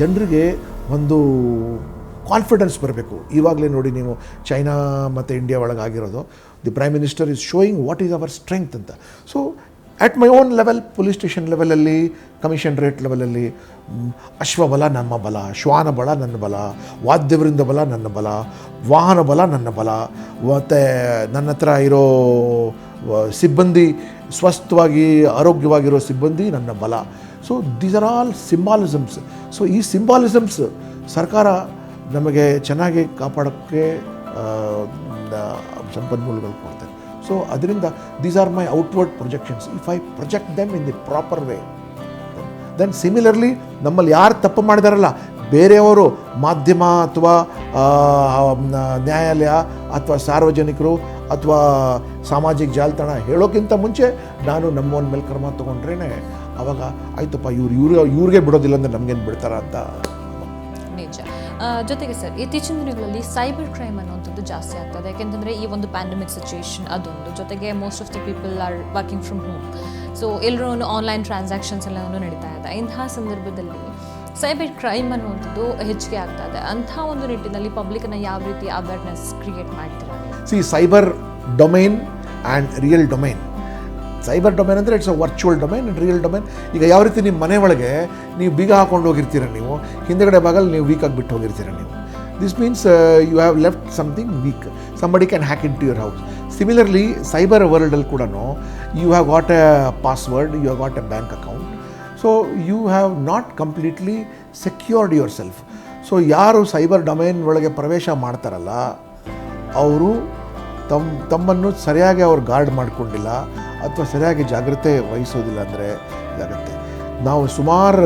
ಜನರಿಗೆ ಒಂದು ಕಾನ್ಫಿಡೆನ್ಸ್ ಬರಬೇಕು. ಇವಾಗಲೇ ನೋಡಿ ನೀವು ಚೈನಾ ಮತ್ತು ಇಂಡಿಯಾ ಒಳಗೆ ಆಗಿರೋದು, the prime minister is showing what is our strength ಅಂತ. So at my own level, police station ಲೆವೆಲಲ್ಲಿ, ಕಮಿಷನರೇಟ್ ಲೆವೆಲಲ್ಲಿ ಅಶ್ವಬಲ ನಮ್ಮ ಬಲ, ಶ್ವಾನ ಬಲ ನನ್ನ ಬಲ, ವಾದ್ಯವೃಂದ ಬಲ ನನ್ನ ಬಲ, ವಾಹನ ಬಲ ನನ್ನ ಬಲ, ಮತ್ತು ನನ್ನ ಹತ್ರ ಇರೋ ಸಿಬ್ಬಂದಿ ಸ್ವಸ್ಥವಾಗಿ ಆರೋಗ್ಯವಾಗಿರೋ ಸಿಬ್ಬಂದಿ ನನ್ನ ಬಲ. So these are all symbolisms. So ಈ ಸಿಂಬಾಲಿಸಮ್ಸ್ ಸರ್ಕಾರ ನಮಗೆ ಚೆನ್ನಾಗಿ ಕಾಪಾಡೋಕ್ಕೆ ಸಂಪನ್ಮೂಲಗಳು ಕೊಡ್ತಾರೆ. ಸೊ ಅದರಿಂದ these are my outward projections. If I project them in the proper way, then similarly ನಮ್ಮಲ್ಲಿ ಯಾರು ತಪ್ಪು ಮಾಡಿದಾರಲ್ಲ, ಬೇರೆಯವರು ಮಾಧ್ಯಮ ಅಥವಾ ನ್ಯಾಯಾಲಯ ಅಥವಾ ಸಾರ್ವಜನಿಕರು ಅಥವಾ ಸಾಮಾಜಿಕ ಜಾಲತಾಣ ಹೇಳೋಕ್ಕಿಂತ ಮುಂಚೆ ನಾನು ನಮ್ಮವನ ಮೇಲೆ ಕ್ರಮ ತೊಗೊಂಡ್ರೇ ಆವಾಗ ಆಯ್ತಪ್ಪ ಇವ್ರಿಗೆ ಬಿಡೋದಿಲ್ಲ ಅಂದರೆ ನಮಗೇನು ಬಿಡ್ತಾರ ಅಂತ. ನಿಜ. ಜೊತೆಗೆ ಸರ್, ಇತ್ತೀಚಿನ ದಿನಗಳಲ್ಲಿ ಸೈಬರ್ ಕ್ರೈಮ್ ಅನ್ನುವಂಥದ್ದು ಜಾಸ್ತಿ ಆಗ್ತದೆ. ಯಾಕೆಂತಂದರೆ ಈ ಒಂದು ಪ್ಯಾಂಡಮಿಕ್ ಸಿಚುಯೇಷನ್ ಅದೊಂದು, ಜೊತೆಗೆ most of the people are working from home. So ಎಲ್ಲರೂ ಆನ್ಲೈನ್ ಟ್ರಾನ್ಸಾಕ್ಷನ್ಸ್ ಎಲ್ಲವೂ ನಡೀತಾ ಇದೆ. ಇಂತಹ ಸಂದರ್ಭದಲ್ಲಿ ಸೈಬರ್ ಕ್ರೈಮ್ ಅನ್ನುವಂಥದ್ದು ಹೆಚ್ಚಿಗೆ ಆಗ್ತಾ ಇದೆ. ಅಂಥ ಒಂದು ನಿಟ್ಟಿನಲ್ಲಿ ಪಬ್ಲಿಕ್ನ ಯಾವ ರೀತಿ ಅವೇರ್ನೆಸ್ ಕ್ರಿಯೇಟ್ ಮಾಡ್ತೀರಾ? See, cyber domain and real domain. Cyber domain ಅಂದರೆ it's a virtual domain and real domain. ಈಗ ಯಾವ ರೀತಿ ನಿಮ್ಮ ಮನೆ ಒಳಗೆ ನೀವು ಬೀಗ ಹಾಕೊಂಡು ಹೋಗಿರ್ತೀರ, ನೀವು ಹಿಂದೆಗಡೆ ಭಾಗಲ್ಲಿ ನೀವು ವೀಕಾಗಿ ಬಿಟ್ಟು ಹೋಗಿರ್ತೀರ ನೀವು. This means you have left something weak, somebody can hack into your house. Similarly cyber ವರ್ಲ್ಡಲ್ಲಿ ಕೂಡ you have got a password, you have got a bank account. So you have not completely secured yourself. So ಯಾರು cyber domain ಒಳಗೆ ಪ್ರವೇಶ ಮಾಡ್ತಾರಲ್ಲ ಅವರು ತಮ್ಮನ್ನು ಸರಿಯಾಗಿ ಅವ್ರು ಗಾರ್ಡ್ ಮಾಡಿಕೊಂಡಿಲ್ಲ ಅಥವಾ ಸರಿಯಾಗಿ ಜಾಗ್ರತೆ ವಹಿಸೋದಿಲ್ಲ ಅಂದರೆ ಇದಾಗತ್ತೆ. ನಾವು ಸುಮಾರು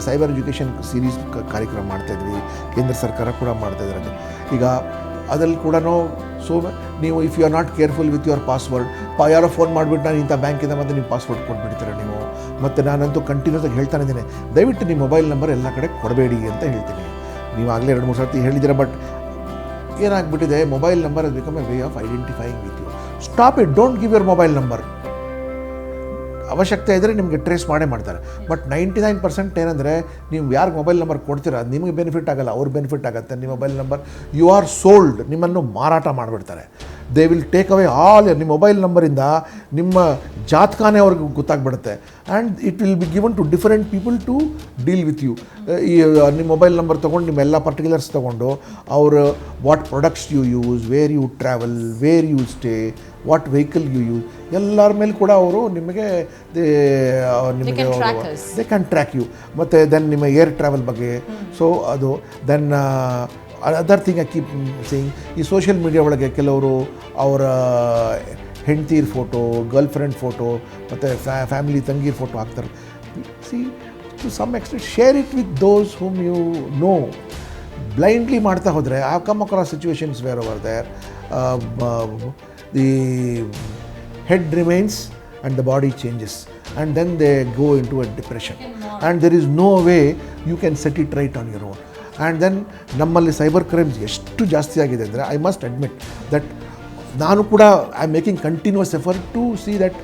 ಸೈಬರ್ ಎಜುಕೇಷನ್ ಸೀರೀಸ್ ಕಾರ್ಯಕ್ರಮ ಮಾಡ್ತಾಯಿದ್ವಿ, ಕೇಂದ್ರ ಸರ್ಕಾರ ಕೂಡ ಮಾಡ್ತಾಯಿದ್ದಾರೆ. ಈಗ ಅದ್ರಲ್ಲಿ ಕೂಡ ಸೊ ನೀವು if you are not careful with your password, ಯಾರೋ ಫೋನ್ ಮಾಡಿಬಿಟ್ಟು ನಾನು ಇಂಥ ಬ್ಯಾಂಕಿಂದ ಮತ್ತೆ ನಿಮ್ಮ ಪಾಸ್ವರ್ಡ್ ಕೊಟ್ಬಿಡ್ತೀರ ನೀವು. ಮತ್ತು ನಾನಂತೂ ಕಂಟಿನ್ಯೂಸ್ ಆಗಿ ಹೇಳ್ತಾನೆ ಇದ್ದೀನಿ, ದಯವಿಟ್ಟು ನಿಮ್ಮ ಮೊಬೈಲ್ ನಂಬರ್ ಎಲ್ಲ ಕಡೆ ಕೊಡಬೇಡಿ ಅಂತ ಹೇಳ್ತೀನಿ. ನೀವು ಆಗಲೇ 2-3 ಸರ್ತಿ ಹೇಳಿದ್ದೀರ, ಬಟ್ ಏನಾಗ್ಬಿಟ್ಟಿದೆ, mobile number has become a way of identifying with you. Stop it, don't give your mobile number. ಅವಶ್ಯಕತೆ ಇದ್ದರೆ ನಿಮಗೆ ಟ್ರೇಸ್ ಮಾಡೇ ಮಾಡ್ತಾರೆ. ಬಟ್ 99% ಏನಂದರೆ ನೀವು ಯಾರಿಗೆ ಮೊಬೈಲ್ ನಂಬರ್ ಕೊಡ್ತೀರಾ ನಿಮಗೆ ಬೆನಿಫಿಟ್ ಆಗಲ್ಲ, ಅವ್ರ ಬೆನಿಫಿಟ್ ಆಗುತ್ತೆ. ನಿಮ್ಮ mobile number you are sold, ನಿಮ್ಮನ್ನು ಮಾರಾಟ ಮಾಡಿಬಿಡ್ತಾರೆ. They will take away all. ನಿಮ್ಮ ಮೊಬೈಲ್ ನಂಬರಿಂದ ನಿಮ್ಮ ಜಾತಕನೇ ಅವ್ರಿಗೆ ಗೊತ್ತಾಗ್ಬಿಡುತ್ತೆ. And it will be given to different people to deal with you. ಈ ನಿಮ್ಮ ಮೊಬೈಲ್ ನಂಬರ್ ತೊಗೊಂಡು ನಿಮ್ಮ ಎಲ್ಲ ಪರ್ಟಿಕ್ಯುಲರ್ಸ್ ತೊಗೊಂಡು ಅವರು what products you use, where you travel, where you stay, what vehicle you use, ಎಲ್ಲರ ಮೇಲೆ ಕೂಡ ಅವರು ನಿಮಗೆ ದೇ ಕ್ಯಾನ್ ಟ್ರ್ಯಾಕ್ ಯು. ಮತ್ತು ದೆನ್ ನಿಮ್ಮ ಏರ್ ಟ್ರಾವೆಲ್ ಬಗ್ಗೆ, ಸೊ ಅದು then other thing I keep saying, ಈ ಸೋಷಿಯಲ್ ಮೀಡಿಯಾ ಒಳಗೆ ಕೆಲವರು ಅವರ ಹೆಂಡ್ತಿರ ಫೋಟೋ, ಗರ್ಲ್ ಫ್ರೆಂಡ್ ಫೋಟೋ ಮತ್ತು ಫ್ಯಾಮಿಲಿ ತಂಗಿರ ಫೋಟೋ ಹಾಕ್ತಾರೆ. See to some extent share it with those whom you know. Blindly ಮಾಡ್ತಾ ಹೋದರೆ I come across situations where over there the head remains and the body changes, and then they go into a depression, and there is no way you can set it right on your own. And then ನಮ್ಮಲ್ಲಿ cyber crimes ಎಷ್ಟು ಜಾಸ್ತಿ ಆಗಿದೆ ಅಂದರೆ I must admit that ನಾನು ಕೂಡ I am making continuous effort to see that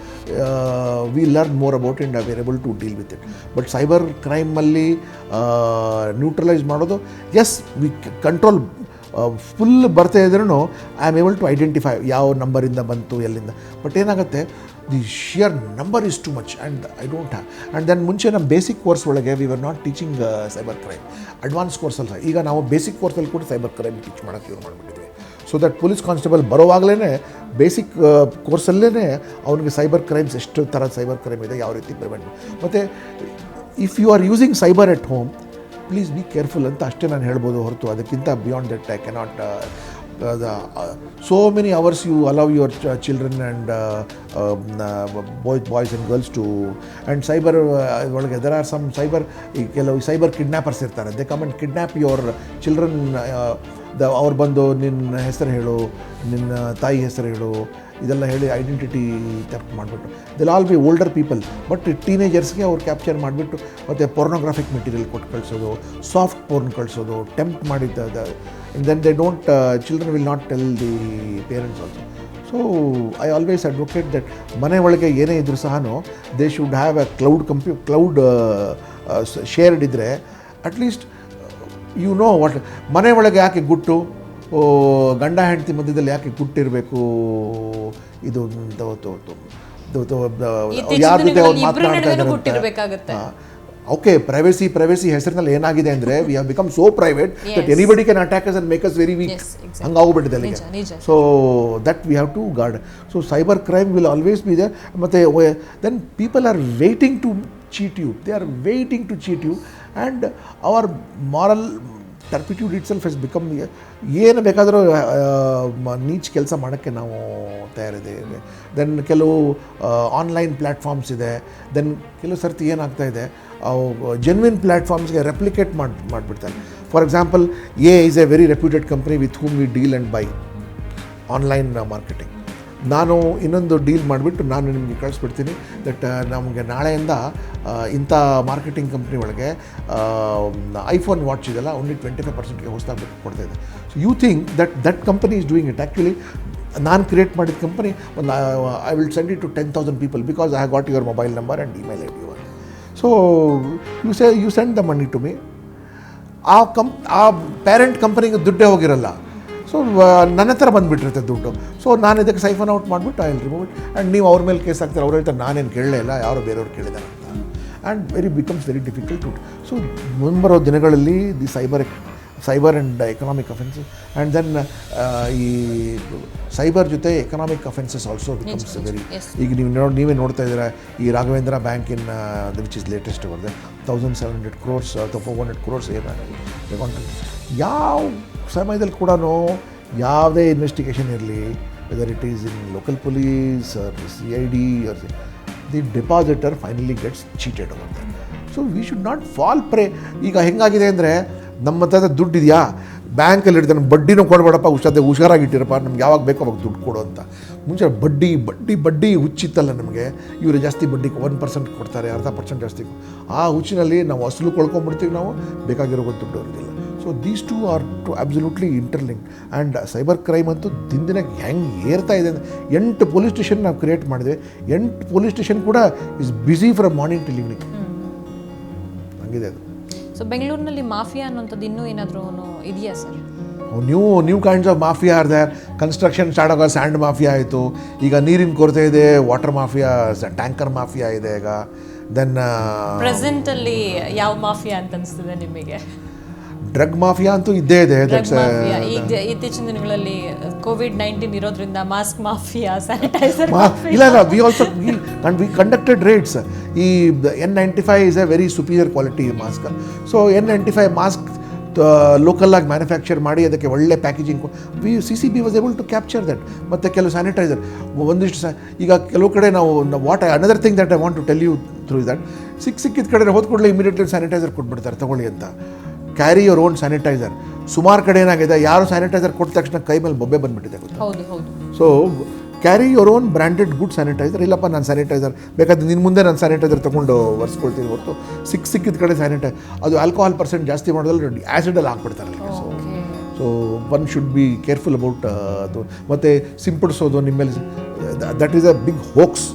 we learn more about and I are able to deal with it. But cyber ಕ್ರೈಮಲ್ಲಿ neutralise ಮಾಡೋದು, as we control full ಬರ್ತಾ ಇದ್ರೂ I am able to identify ಯಾವ ನಂಬರಿಂದ ಬಂತು ಎಲ್ಲಿಂದ. But ಏನಾಗುತ್ತೆ, the sheer number is too much and I don't have. And then ಮುಂಚೆ ನಮ್ಮ ಬೇಸಿಕ್ ಕೋರ್ಸ್ ಒಳಗೆ we were not teaching cyber crime. Advance ಕೋರ್ಸಲ್ಲಿ ಈಗ ನಾವು ಬೇಸಿಕ್ ಕೋರ್ಸಲ್ಲಿ ಕೂಡ ಸೈಬರ್ ಕ್ರೈಮ್ ಟೀಚ್ ಮಾಡೋಕ್ಕೆ ಶುರು ಮಾಡಿಬಿಟ್ಟಿದ್ವಿ. ಸೊ ದಟ್ ಪೊಲೀಸ್ ಕಾನ್ಸ್ಟೇಬಲ್ ಬರೋವಾಗಲೇ ಬೇಸಿಕ್ ಕೋರ್ಸಲ್ಲೇ ಅವನಿಗೆ ಸೈಬರ್ ಕ್ರೈಮ್ಸ್ ಎಷ್ಟು ಥರ ಸೈಬರ್ ಕ್ರೈಮ್ ಇದೆ, ಯಾವ ರೀತಿ ಪ್ರಿವೆಂಟ್. ಮತ್ತು if you are using cyber at home, please be careful ಅಂತ ಅಷ್ಟೇ ನಾನು ಹೇಳ್ಬೋದು ಹೊರತು ಅದಕ್ಕಿಂತ beyond that I cannot. So many hours you allow your children and boys and girls to, and cyber ಒಳಗೆ there are some ಕೆಲವು cyber ಕಿಡ್ನ್ಯಾಪರ್ಸ್ ಇರ್ತಾರೆ. They come and kidnap your children. ಅವ್ರು ಬಂದು ನಿನ್ನ ಹೆಸರು ಹೇಳು, ನಿನ್ನ ತಾಯಿ ಹೆಸರು ಹೇಳು, ಇದೆಲ್ಲ ಹೇಳಿ ಐಡೆಂಟಿಟಿ ಥೆಫ್ಟ್ ಮಾಡಿಬಿಟ್ಟು they'll all be older people. But ಟೀನೇಜರ್ಸ್ಗೆ ಅವ್ರು ಕ್ಯಾಪ್ಚರ್ ಮಾಡಿಬಿಟ್ಟು ಮತ್ತು ಪೋರ್ನೋಗ್ರಾಫಿಕ್ ಮೆಟೀರಿಯಲ್ ಕೊಟ್ಟು ಕಳಿಸೋದು, ಸಾಫ್ಟ್ ಪೋರ್ನ್ ಕಳಿಸೋದು, ಟೆಂಪ್ಟ್ ಮಾಡಿದ್ದ. And then they don't, children will not tell the parents also. So I always advocate that ಮನೆ ಒಳಗೆ ಏನೇ ಇದ್ರೂ ಸಹ they should have a cloud shared ಇದ್ದರೆ ಅಟ್ಲೀಸ್ಟ್ ಯು ನೋ ವಾಟ್. ಮನೆ ಒಳಗೆ ಯಾಕೆ ಗುಟ್ಟು, ಗಂಡ ಹೆಂಡತಿ ಮಧ್ಯದಲ್ಲಿ ಯಾಕೆ ಗುಟ್ಟಿರಬೇಕು, ಇದು ಯಾರ ಜೊತೆ ಅವ್ರು ಮಾತನಾಡ್ತಾ ಇದ್ದಾರೆ. ಓಕೆ, ಪ್ರೈವೇಸಿ ಹೆಸರಿನಲ್ಲಿ ಏನಾಗಿದೆ ಅಂದರೆ we have become so private that anybody can attack us and make us very weak. ಹಂಗಾಗೋಗ್ಬಿಟ್ಟಿದೆ ಅಲ್ಲಿಗೆ. So that we have to guard. So cyber crime will always be there. ಮತ್ತು then people are waiting to cheat you. They are waiting to cheat you and our moral turpitude itself as become, ಏನು ಬೇಕಾದರೂ ನೀಚ್ ಕೆಲಸ ಮಾಡೋಕ್ಕೆ ನಾವು ತಯಾರಿದ್ದೇವೆ. Then ಕೆಲವು online platforms ಇದೆ. ದೆನ್ ಕೆಲವು ಸರ್ತಿ ಏನಾಗ್ತಾ ಇದೆ, ಜೆನ್ವಿನ್ ಪ್ಲ್ಯಾಟ್ಫಾರ್ಮ್ಸ್ಗೆ ರೆಪ್ಲಿಕೇಟ್ ಮಾಡಿಬಿಡ್ತಾರೆ. For example, is A very reputed company with whom V deal and by online marketing. ನಾನು ಇನ್ನೊಂದು ಡೀಲ್ ಮಾಡಿಬಿಟ್ಟು ನಾನು ನಿಮಗೆ ಕಳಿಸ್ಬಿಡ್ತೀನಿ ದಟ್ ನಮಗೆ ನಾಳೆಯಿಂದ ಇಂಥ ಮಾರ್ಕೆಟಿಂಗ್ ಕಂಪ್ನಿ ಒಳಗೆ ಐಫೋನ್ ವಾಚ್ ಇದೆಲ್ಲ ಓನ್ಲಿ 25%ಗೆ ಹೊಸದಾಗಿ ಕೊಡ್ತಾಯಿದೆ. So you think that company is doing it. Actually ನಾನು ಕ್ರಿಯೇಟ್ ಮಾಡಿದ company, I will send it to 10,000 people because I have got your mobile number and email I D. So you send the money to me. ಆ parent ಕಂಪನಿಗೆ ದುಡ್ಡೇ ಹೋಗಿರಲ್ಲ. So ನನ್ನ ಹತ್ರ ಬಂದುಬಿಟ್ಟಿರುತ್ತೆ ದುಡ್ಡು. So ನಾನು ಇದಕ್ಕೆ ಸೈಫನ್ ಔಟ್ ಮಾಡಿಬಿಟ್ಟು I will remove it. And ನೀವು ಅವ್ರ ಮೇಲೆ ಕೇಸ್ ಹಾಕ್ತಾರೆ. ಅವ್ರು ಹೇಳ್ತಾರೆ ನಾನೇನು ಕೇಳಲೇ ಇಲ್ಲ, ಯಾರೋ ಬೇರೆಯವ್ರು ಕೇಳಿದ್ದಾರೆ ಅಂತ. And becomes very difficult to. So ಮುಂಬರೋ ದಿನಗಳಲ್ಲಿ the cyber and economic offences and then ಈ ಸೈಬರ್ ಜೊತೆ economic offences also becomes very. ಈಗ ನೀವೇ ನೋಡ್ತಾ ಇದ್ದೀರಾ, ಈ ರಾಘವೇಂದ್ರ ಬ್ಯಾಂಕಿನ ವಿಚ್ ಇಸ್ ಲೇಟೆಸ್ಟ್ ಅವ್ರದ್ದು 1,700 crores ಅಥವಾ 400 crores ಏನಾಗಿದೆ. ಯಾವ ಸಮಯದಲ್ಲಿ ಕೂಡ ಯಾವುದೇ ಇನ್ವೆಸ್ಟಿಗೇಷನ್ ಇರಲಿ, whether it is in local police or CID or the depositor finally gets cheated ಅಂತ. So we should not fall prey. ಈಗ ಹೆಂಗಾಗಿದೆ ಅಂದರೆ, ನಮ್ಮ ಹತ್ರ ದುಡ್ಡು ಇದೆಯಾ, ಬ್ಯಾಂಕಲ್ಲಿ ಇಡ್ತಾರೆ, ನಮ್ಮ ಬಡ್ಡಿನೂ ಕೊಡಬೇಡಪ್ಪ, ಹುಷಾರಾಗಿಟ್ಟಿರಪ್ಪ, ನಮ್ಗೆ ಯಾವಾಗ ಬೇಕೋ ಅವಾಗ ದುಡ್ಡು ಕೊಡು ಅಂತ. ಮುಂಚೆ ಬಡ್ಡಿ ಹುಚ್ಚಿತ್ತಲ್ಲ ನಮಗೆ. ಇವರು ಜಾಸ್ತಿ ಬಡ್ಡಿ 1% ಕೊಡ್ತಾರೆ, 0.5% ಜಾಸ್ತಿ. ಆ ಹುಚ್ಚಿನಲ್ಲಿ ನಾವು ಅಸಲು ಕೊಳ್ಕೊಂಡ್ಬಿಡ್ತೀವಿ, ನಾವು ಬೇಕಾಗಿರೋ ದುಡ್ಡು ಅವ್ರಿಗಿಲ್ಲ. So these two are too absolutely interlinked. And cyber crime ಅಂತೂ ದಿನಕ್ಕೆ ಹೆಂಗೆ ಏರ್ತಾ ಇದೆ ಅಂದರೆ, 8 ಪೊಲೀಸ್ ಸ್ಟೇಷನ್ ನಾವು ಕ್ರಿಯೇಟ್ ಮಾಡಿದ್ವಿ. 8 ಪೊಲೀಸ್ ಸ್ಟೇಷನ್ ಕೂಡ is busy from morning till evening. ಹಂಗಿದೆ ಅದು. ಸೊ ಬೆಂಗಳೂರಿನಲ್ಲಿ ಮಾಫಿಯಾ ಅನ್ನೋಂಥದ್ದು ಇನ್ನೂ ಏನಾದರೂ ಇದೆಯಾ sir? New kinds of mafia are there. Construction start ಆಗೋ ಸ್ಯಾಂಡ್ ಮಾಫಿಯಾ ಆಯಿತು, ಈಗ ನೀರಿನ ಕೊರತೆ ಇದೆ, ವಾಟರ್ ಮಾಫಿಯಾ, ಟ್ಯಾಂಕರ್ ಮಾಫಿಯಾ ಇದೆ ಈಗ. ದೆನ್ ಪ್ರೆಸೆಂಟಲ್ಲಿ ಯಾವ ಮಾಫಿಯಾ ಅಂತ ಅನಿಸ್ತದೆ ನಿಮಗೆ? ಡ್ರಗ್ ಮಾಫಿಯಾ ಅಂತೂ ಇದ್ದೇ ಇದೆ. ಈಗ ಇತ್ತೀಚಿನ ದಿನಗಳಲ್ಲಿ COVID-19 ಇರೋದ್ರಿಂದ ಮಾಸ್ಕ್ ಮಾಫಿಯಾ, ಸ್ಯಾನಿಟೈಸರ್ ಇಲ್ಲ, we also we conducted raids. ಈ N95 is a very superior quality mask. So N95 mask local ಆಗಿ ಮ್ಯಾನುಫ್ಯಾಕ್ಚರ್ ಮಾಡಿ ಅದಕ್ಕೆ ಒಳ್ಳೆ packaging CCB was able to capture that. ಮತ್ತು ಕೆಲವು ಸ್ಯಾನಿಟೈಸರ್ ಒಂದಿಷ್ಟು ಈಗ ಕೆಲವು ಕಡೆ ನಾವು another thing that I want to tell you through that ಸಿಕ್ಕಿದ ಕಡೆ ಹೋದ ಕೂಡಲೇ ಇಮಿಡಿಯೇಟ್ಲಿ ಸ್ಯಾನಿಟೈಸರ್ ಕೊಟ್ಬಿಡ್ತಾರೆ ತಗೊಳ್ಳಿ ಅಂತ. Carry your own sanitizer. ಸುಮಾರು ಕಡೆ ಏನಾಗಿದೆ, ಯಾರು ಸ್ಯಾನಿಟೈಸರ್ ಕೊಟ್ಟ ತಕ್ಷಣ ಕೈ ಮೇಲೆ ಬೊಬ್ಬೆ ಬಂದುಬಿಟ್ಟಿದೆ ಗೊತ್ತಾ. So carry your own branded good sanitiser. ಇಲ್ಲಪ್ಪ ನಾನು ಸ್ಯಾನಿಟೈಸರ್ ಬೇಕಾದ್ರೆ ನಿನ್ನ ಮುಂದೆ ನಾನು ಸ್ಯಾನಿಟೈಸರ್ ತೊಗೊಂಡು ಒರೆಸ್ಕೊಳ್ತೀನಿ ಹೊರತು ಸಿಕ್ಕಿದ ಕಡೆ ಅದು ಆಲ್ಕೋಹಾಲ್ ಪರ್ಸೆಂಟ್ ಜಾಸ್ತಿ ಮಾಡೋದ್ರಲ್ಲಿ ಆ್ಯಸಿಡಲ್ಲಿ ಹಾಕ್ಬಿಡ್ತಾರೆ. So one should be careful about ಅದು. ಮತ್ತು ಸಿಂಪಡಿಸೋದು ನಿಮ್ಮ ಮೇಲೆ, that is a big hoax.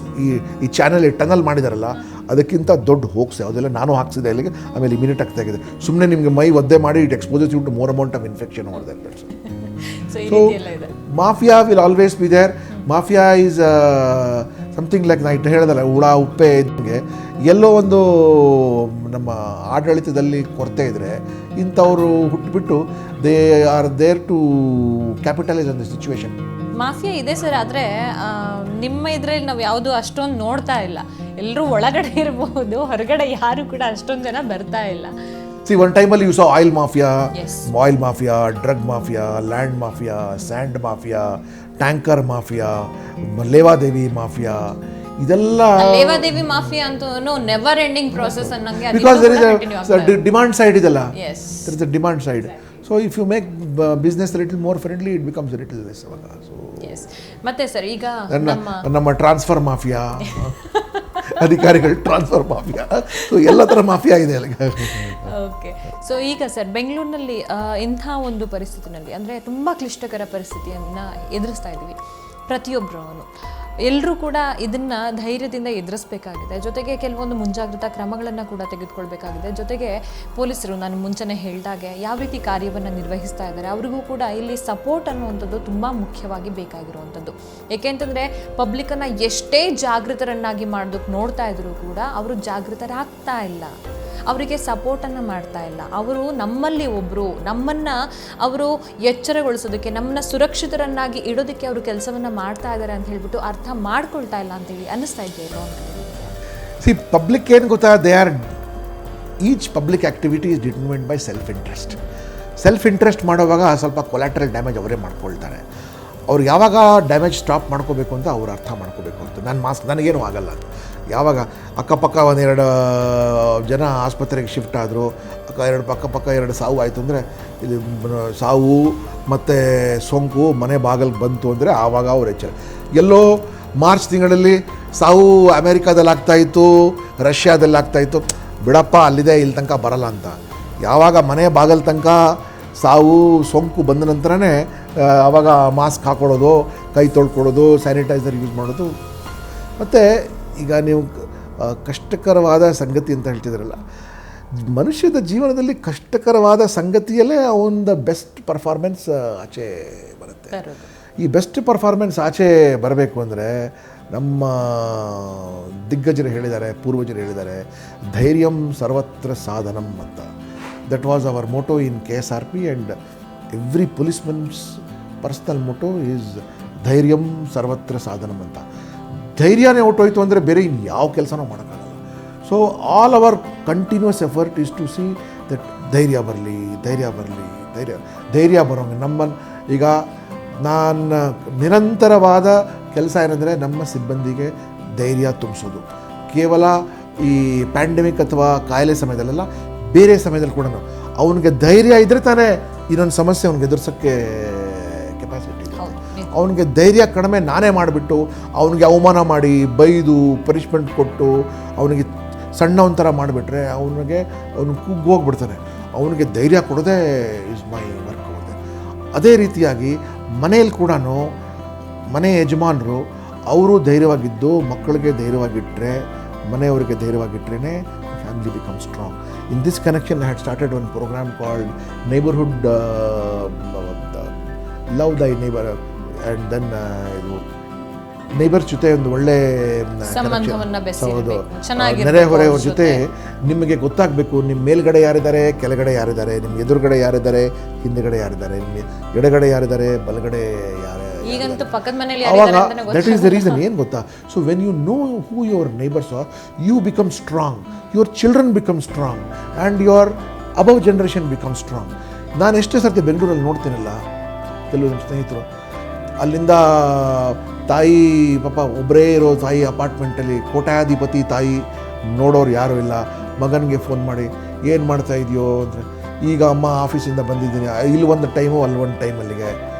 ಈ ಚಾನಲ್ ಟನಲ್ ಮಾಡಿದಾರಲ್ಲ ಅದಕ್ಕಿಂತ ದೊಡ್ಡ ಹೋಕ್ಸ್ ಯಾವುದೆಲ್ಲ ನಾನು ಹಾಕ್ಸಿದೆ ಅಲ್ಲಿಗೆ, ಆಮೇಲೆ ಇಮಿಡಿಯೇಟ್ ಆಗ್ತಾ ಇದೆ. ಸುಮ್ಮನೆ ನಿಮಗೆ ಮೈ ಒದ್ದೆ ಮಾಡಿ it exposes you to more amount of infection over that. So mafia will always be there. Mafia is something like ನಾ ಇಟ್ಟು ಹೇಳಿದಲ್ಲ, ಹುಳ ಉಪ್ಪೆ ಇದ್ದಂಗೆ ಎಲ್ಲೋ ಒಂದು ನಮ್ಮ ಆಡಳಿತದಲ್ಲಿ ಕೊರತೆ ಇದ್ದರೆ ಇಂಥವರು ಹುಟ್ಟುಬಿಟ್ಟು they are there to capitalise on the situation. Mafia ಇದೆ ಸರ್, ಆದರೆ ನಿಮ್ಮ ಇದರಲ್ಲಿ ನಾವು ಯಾವುದು ಅಷ್ಟೊಂದು ನೋಡ್ತಾ ಇಲ್ಲ. ಎಲ್ಲರೂ ಒಳಗಡೆ ಇರಬಹುದು, ಹೊರಗಡೆ ಯಾರು ಕೂಡ ಅಷ್ಟೊಂದು ಜನ ಬರ್ತಾ ಇಲ್ಲ. See, one time you saw oil mafia, drug mafia, land mafia, sand mafia, tanker mafia, ಲೇವಾದೇವಿ ಮಾಫಿಯಾ. ಇದೆಲ್ಲ ಲೇವಾದೇವಿ ಮಾಫಿಯಾ ಅಂತೂ ನೆವರ್ ಎಂಡಿಂಗ್ ಪ್ರಾಸೆಸ್ ಅನ್ನಂಗೆ, because there is a demand side ಇದಲ್ಲ. There is a demand side. So if you make business a little more friendly, it becomes a little less. So ಮತ್ತೆ sir ಈಗ ನಮ್ಮ transfer mafia ಅಧಿಕಾರಿಗಳು transfer mafia, so ಎಲ್ಲ ಥರ mafia ಇದೆ ಅಲ್ಲಿಗೆ. Okay. So ಈಗ ಸರ್ ಬೆಂಗಳೂರಿನಲ್ಲಿ ಇಂಥ ಒಂದು ಪರಿಸ್ಥಿತಿನಲ್ಲಿ ಅಂದರೆ ತುಂಬ ಕ್ಲಿಷ್ಟಕರ ಪರಿಸ್ಥಿತಿಯನ್ನು ಎದುರಿಸ್ತಾ ಇದ್ದೀವಿ ಪ್ರತಿಯೊಬ್ಬರು. ಎಲ್ಲರೂ ಕೂಡ ಇದನ್ನು ಧೈರ್ಯದಿಂದ ಎದುರಿಸಬೇಕಾಗಿದೆ. ಜೊತೆಗೆ ಕೆಲವೊಂದು ಮುಂಜಾಗ್ರತಾ ಕ್ರಮಗಳನ್ನು ಕೂಡ ತೆಗೆದುಕೊಳ್ಬೇಕಾಗಿದೆ. ಜೊತೆಗೆ ಪೊಲೀಸರು ನಾನು ಮುಂಚೆನೇ ಹೇಳಿದಾಗೆ ಯಾವ ರೀತಿ ಕಾರ್ಯವನ್ನು ನಿರ್ವಹಿಸ್ತಾ ಇದ್ದಾರೆ, ಅವ್ರಿಗೂ ಕೂಡ ಇಲ್ಲಿ ಸಪೋರ್ಟ್ ಅನ್ನುವಂಥದ್ದು ತುಂಬ ಮುಖ್ಯವಾಗಿ ಬೇಕಾಗಿರುವಂಥದ್ದು. ಏಕೆಂತಂದರೆ ಪಬ್ಲಿಕ್ಕನ್ನು ಎಷ್ಟೇ ಜಾಗೃತರನ್ನಾಗಿ ಮಾಡೋದಕ್ಕೆ ನೋಡ್ತಾ ಇದ್ರೂ ಕೂಡ ಅವರು ಜಾಗೃತರಾಗ್ತಾ ಇಲ್ಲ, ಅವರಿಗೆ ಸಪೋರ್ಟನ್ನು ಮಾಡ್ತಾ ಇಲ್ಲ. ಅವರು ನಮ್ಮಲ್ಲಿ ಒಬ್ಬರು, ನಮ್ಮನ್ನು ಅವರು ಎಚ್ಚರಗೊಳಿಸೋದಕ್ಕೆ, ನಮ್ಮನ್ನ ಸುರಕ್ಷಿತರನ್ನಾಗಿ ಇಡೋದಕ್ಕೆ ಅವರು ಕೆಲಸವನ್ನು ಮಾಡ್ತಾ ಇದ್ದಾರೆ ಅಂತ ಹೇಳ್ಬಿಟ್ಟು ಅರ್ಥ ಮಾಡ್ಕೊಳ್ತಾ ಇಲ್ಲ ಅಂತೇಳಿ ಅನ್ನಿಸ್ತಾ ಇದೆಯಲ್ಲ. ಸಿ ಪಬ್ಲಿಕ್ ಏನು ಗೊತ್ತಾ, they are each public activity is determined by self interest ಮಾಡೋವಾಗ ಸ್ವಲ್ಪ ಕೊಲ್ಯಾಟ್ರಲ್ ಡ್ಯಾಮೇಜ್ ಅವರೇ ಮಾಡ್ಕೊಳ್ತಾರೆ. ಅವ್ರು ಯಾವಾಗ ಡ್ಯಾಮೇಜ್ ಸ್ಟಾಪ್ ಮಾಡ್ಕೋಬೇಕು ಅಂತ ಅವ್ರು ಅರ್ಥ ಮಾಡ್ಕೋಬೇಕು ಅಂತ. ನನಗೇನು ಆಗಲ್ಲ ಅದು. ಯಾವಾಗ ಅಕ್ಕಪಕ್ಕ ಒಂದೆರಡು ಜನ ಆಸ್ಪತ್ರೆಗೆ ಶಿಫ್ಟ್ ಆದರು, ಅಕ್ಕಪಕ್ಕ ಎರಡು ಸಾವು ಆಯಿತು ಅಂದರೆ, ಇದು ಸಾವು ಮತ್ತು ಸೋಂಕು ಮನೆ ಬಾಗಿಲಿಗೆ ಬಂತು ಅಂದರೆ ಆವಾಗ ಅವ್ರು ಎಚ್ಚರ. ಎಲ್ಲೋ ಮಾರ್ಚ್ ತಿಂಗಳಲ್ಲಿ ಸಾವು ಅಮೇರಿಕಾದಲ್ಲಿ ಆಗ್ತಾಯಿತ್ತು, ರಷ್ಯಾದಲ್ಲಿ ಆಗ್ತಾಯಿತ್ತು, ಬಿಡಪ್ಪ ಅಲ್ಲಿದೆ, ಇಲ್ಲಿ ತನಕ ಬರಲ್ಲ ಅಂತ. ಯಾವಾಗ ಮನೆ ಬಾಗಿಲ ತನಕ ಸಾವು ಸೋಂಕು ಬಂದ ನಂತರನೇ ಆವಾಗ ಮಾಸ್ಕ್ ಹಾಕ್ಕೊಳ್ಳೋದು, ಕೈ ತೊಳ್ಕೊಳ್ಳೋದು, ಸ್ಯಾನಿಟೈಸರ್ ಯೂಸ್ ಮಾಡೋದು. ಮತ್ತು ಈಗ ನೀವು ಕಷ್ಟಕರವಾದ ಸಂಗತಿ ಅಂತ ಹೇಳ್ತಿದ್ರಲ್ಲ, ಮನುಷ್ಯದ ಜೀವನದಲ್ಲಿ ಕಷ್ಟಕರವಾದ ಸಂಗತಿಯಲ್ಲೇ ಅವನ ಬೆಸ್ಟ್ ಪರ್ಫಾರ್ಮೆನ್ಸ್ ಆಚೆ ಬರುತ್ತೆ. ಈ ಬೆಸ್ಟ್ ಪರ್ಫಾರ್ಮೆನ್ಸ್ ಆಚೆ ಬರಬೇಕು ಅಂದರೆ ನಮ್ಮ ದಿಗ್ಗಜರು ಹೇಳಿದ್ದಾರೆ, ಪೂರ್ವಜರು ಹೇಳಿದ್ದಾರೆ, ಧೈರ್ಯಂ ಸರ್ವತ್ರ ಸಾಧನಂ ಅಂತ. That was our motto in KSRP and every policeman's personal motto is ಧೈರ್ಯಂ ಸರ್ವತ್ರ ಸಾಧನಂ ಅಂತ. ಧೈರ್ಯನೇ ಹೊಟ್ಟೋಯ್ತು ಅಂದರೆ ಬೇರೆ ಇನ್ನು ಯಾವ ಕೆಲಸನೂ ಮಾಡೋಕ್ಕಾಗಲ್ಲ. So all our continuous effort is to see that ಧೈರ್ಯ ಬರಲಿ, ಧೈರ್ಯ ಬರೋಂಗೆ ಈಗ ನಾನು ನಿರಂತರವಾದ ಕೆಲಸ ಏನಂದರೆ ನಮ್ಮ ಸಿಬ್ಬಂದಿಗೆ ಧೈರ್ಯ ತುಂಬಿಸೋದು. ಕೇವಲ ಈ ಪ್ಯಾಂಡಮಿಕ್ ಅಥವಾ ಕಾಯಿಲೆ ಸಮಯದಲ್ಲೆಲ್ಲ, ಬೇರೆ ಸಮಯದಲ್ಲಿ ಕೂಡ ಅವನಿಗೆ ಧೈರ್ಯ ಇದ್ದರೆ ತಾನೇ ಇನ್ನೊಂದು ಸಮಸ್ಯೆ ಅವ್ನಿಗೆ ಎದುರಿಸೋಕ್ಕೆ ಕೆಪಾಸಿಟಿ. ಅವನಿಗೆ ಧೈರ್ಯ ಕಡಿಮೆ ನಾನೇ ಮಾಡಿಬಿಟ್ಟು ಅವನಿಗೆ ಅವಮಾನ ಮಾಡಿ ಬೈದು ಪನಿಷ್ಮೆಂಟ್ ಕೊಟ್ಟು ಅವನಿಗೆ ಸಣ್ಣ ಒಂಥರ ಮಾಡಿಬಿಟ್ರೆ ಅವನು ಕುಗ್ಗಿ ಹೋಗ್ಬಿಡ್ತಾನೆ. ಅವನಿಗೆ ಧೈರ್ಯ ಕೊಡೋದೇ ಇಸ್ ಮೈ ವರ್ಕ್ ಆಗುತ್ತೆ. ಅದೇ ರೀತಿಯಾಗಿ ಮನೆಯಲ್ಲಿ ಕೂಡ ಮನೆ ಯಜಮಾನರು ಅವರು ಧೈರ್ಯವಾಗಿದ್ದು ಮಕ್ಕಳಿಗೆ ಧೈರ್ಯವಾಗಿಟ್ಟರೆ, ಮನೆಯವರಿಗೆ ಧೈರ್ಯವಾಗಿಟ್ಟರೆ family become strong. In this connection, I had started one program called Neighborhood Love Thy Neighbor, and then neighbour ಜೊತೆ ಒಂದು ಒಳ್ಳೆ ನೆರೆಹೊರೆಯವ್ರ ಜೊತೆ ನಿಮಗೆ ಗೊತ್ತಾಗಬೇಕು, ನಿಮ್ಮ ಮೇಲ್ಗಡೆ ಯಾರಿದ್ದಾರೆ, ಕೆಳಗಡೆ ಯಾರಿದ್ದಾರೆ, ನಿಮ್ಮ ಎದುರುಗಡೆ ಯಾರಿದ್ದಾರೆ, ಹಿಂದುಗಡೆ ಯಾರಿದ್ದಾರೆ, ನಿಮ್ಮ ಎಡಗಡೆ ಯಾರಿದ್ದಾರೆ, ಬಲಗಡೆ ಅವಾಗ ದಟ್ ಈಸ್ ದ ರೀಸನ್. ಏನು ಗೊತ್ತಾ, so when you know who your neighbours are, you become strong, your children become strong, and your above generation become strong. ನಾನು ಎಷ್ಟೇ ಸರ್ತಿ ಬೆಂಗಳೂರಲ್ಲಿ ನೋಡ್ತೀನಲ್ಲ, ಕೆಲವು ನಮ್ಮ ಸ್ನೇಹಿತರು ಅಲ್ಲಿಂದ ತಾಯಿ ಪಾಪ ಒಬ್ಬರೇ ಇರೋ ತಾಯಿ ಅಪಾರ್ಟ್ಮೆಂಟಲ್ಲಿ, ಕೋಟ್ಯಾಧಿಪತಿ ತಾಯಿ, ನೋಡೋರು ಯಾರೂ ಇಲ್ಲ. ಮಗನಿಗೆ ಫೋನ್ ಮಾಡಿ ಏನು ಮಾಡ್ತಾ ಇದೆಯೋ ಅಂದರೆ, ಈಗ ಅಮ್ಮ ಆಫೀಸಿಂದ ಬಂದಿದ್ದೀನಿ, ಇಲ್ಲಿ ಒಂದು ಟೈಮು ಅಲ್ಲಿ ಒಂದು ಟೈಮ್ ಅಲ್ಲಿಗೆ,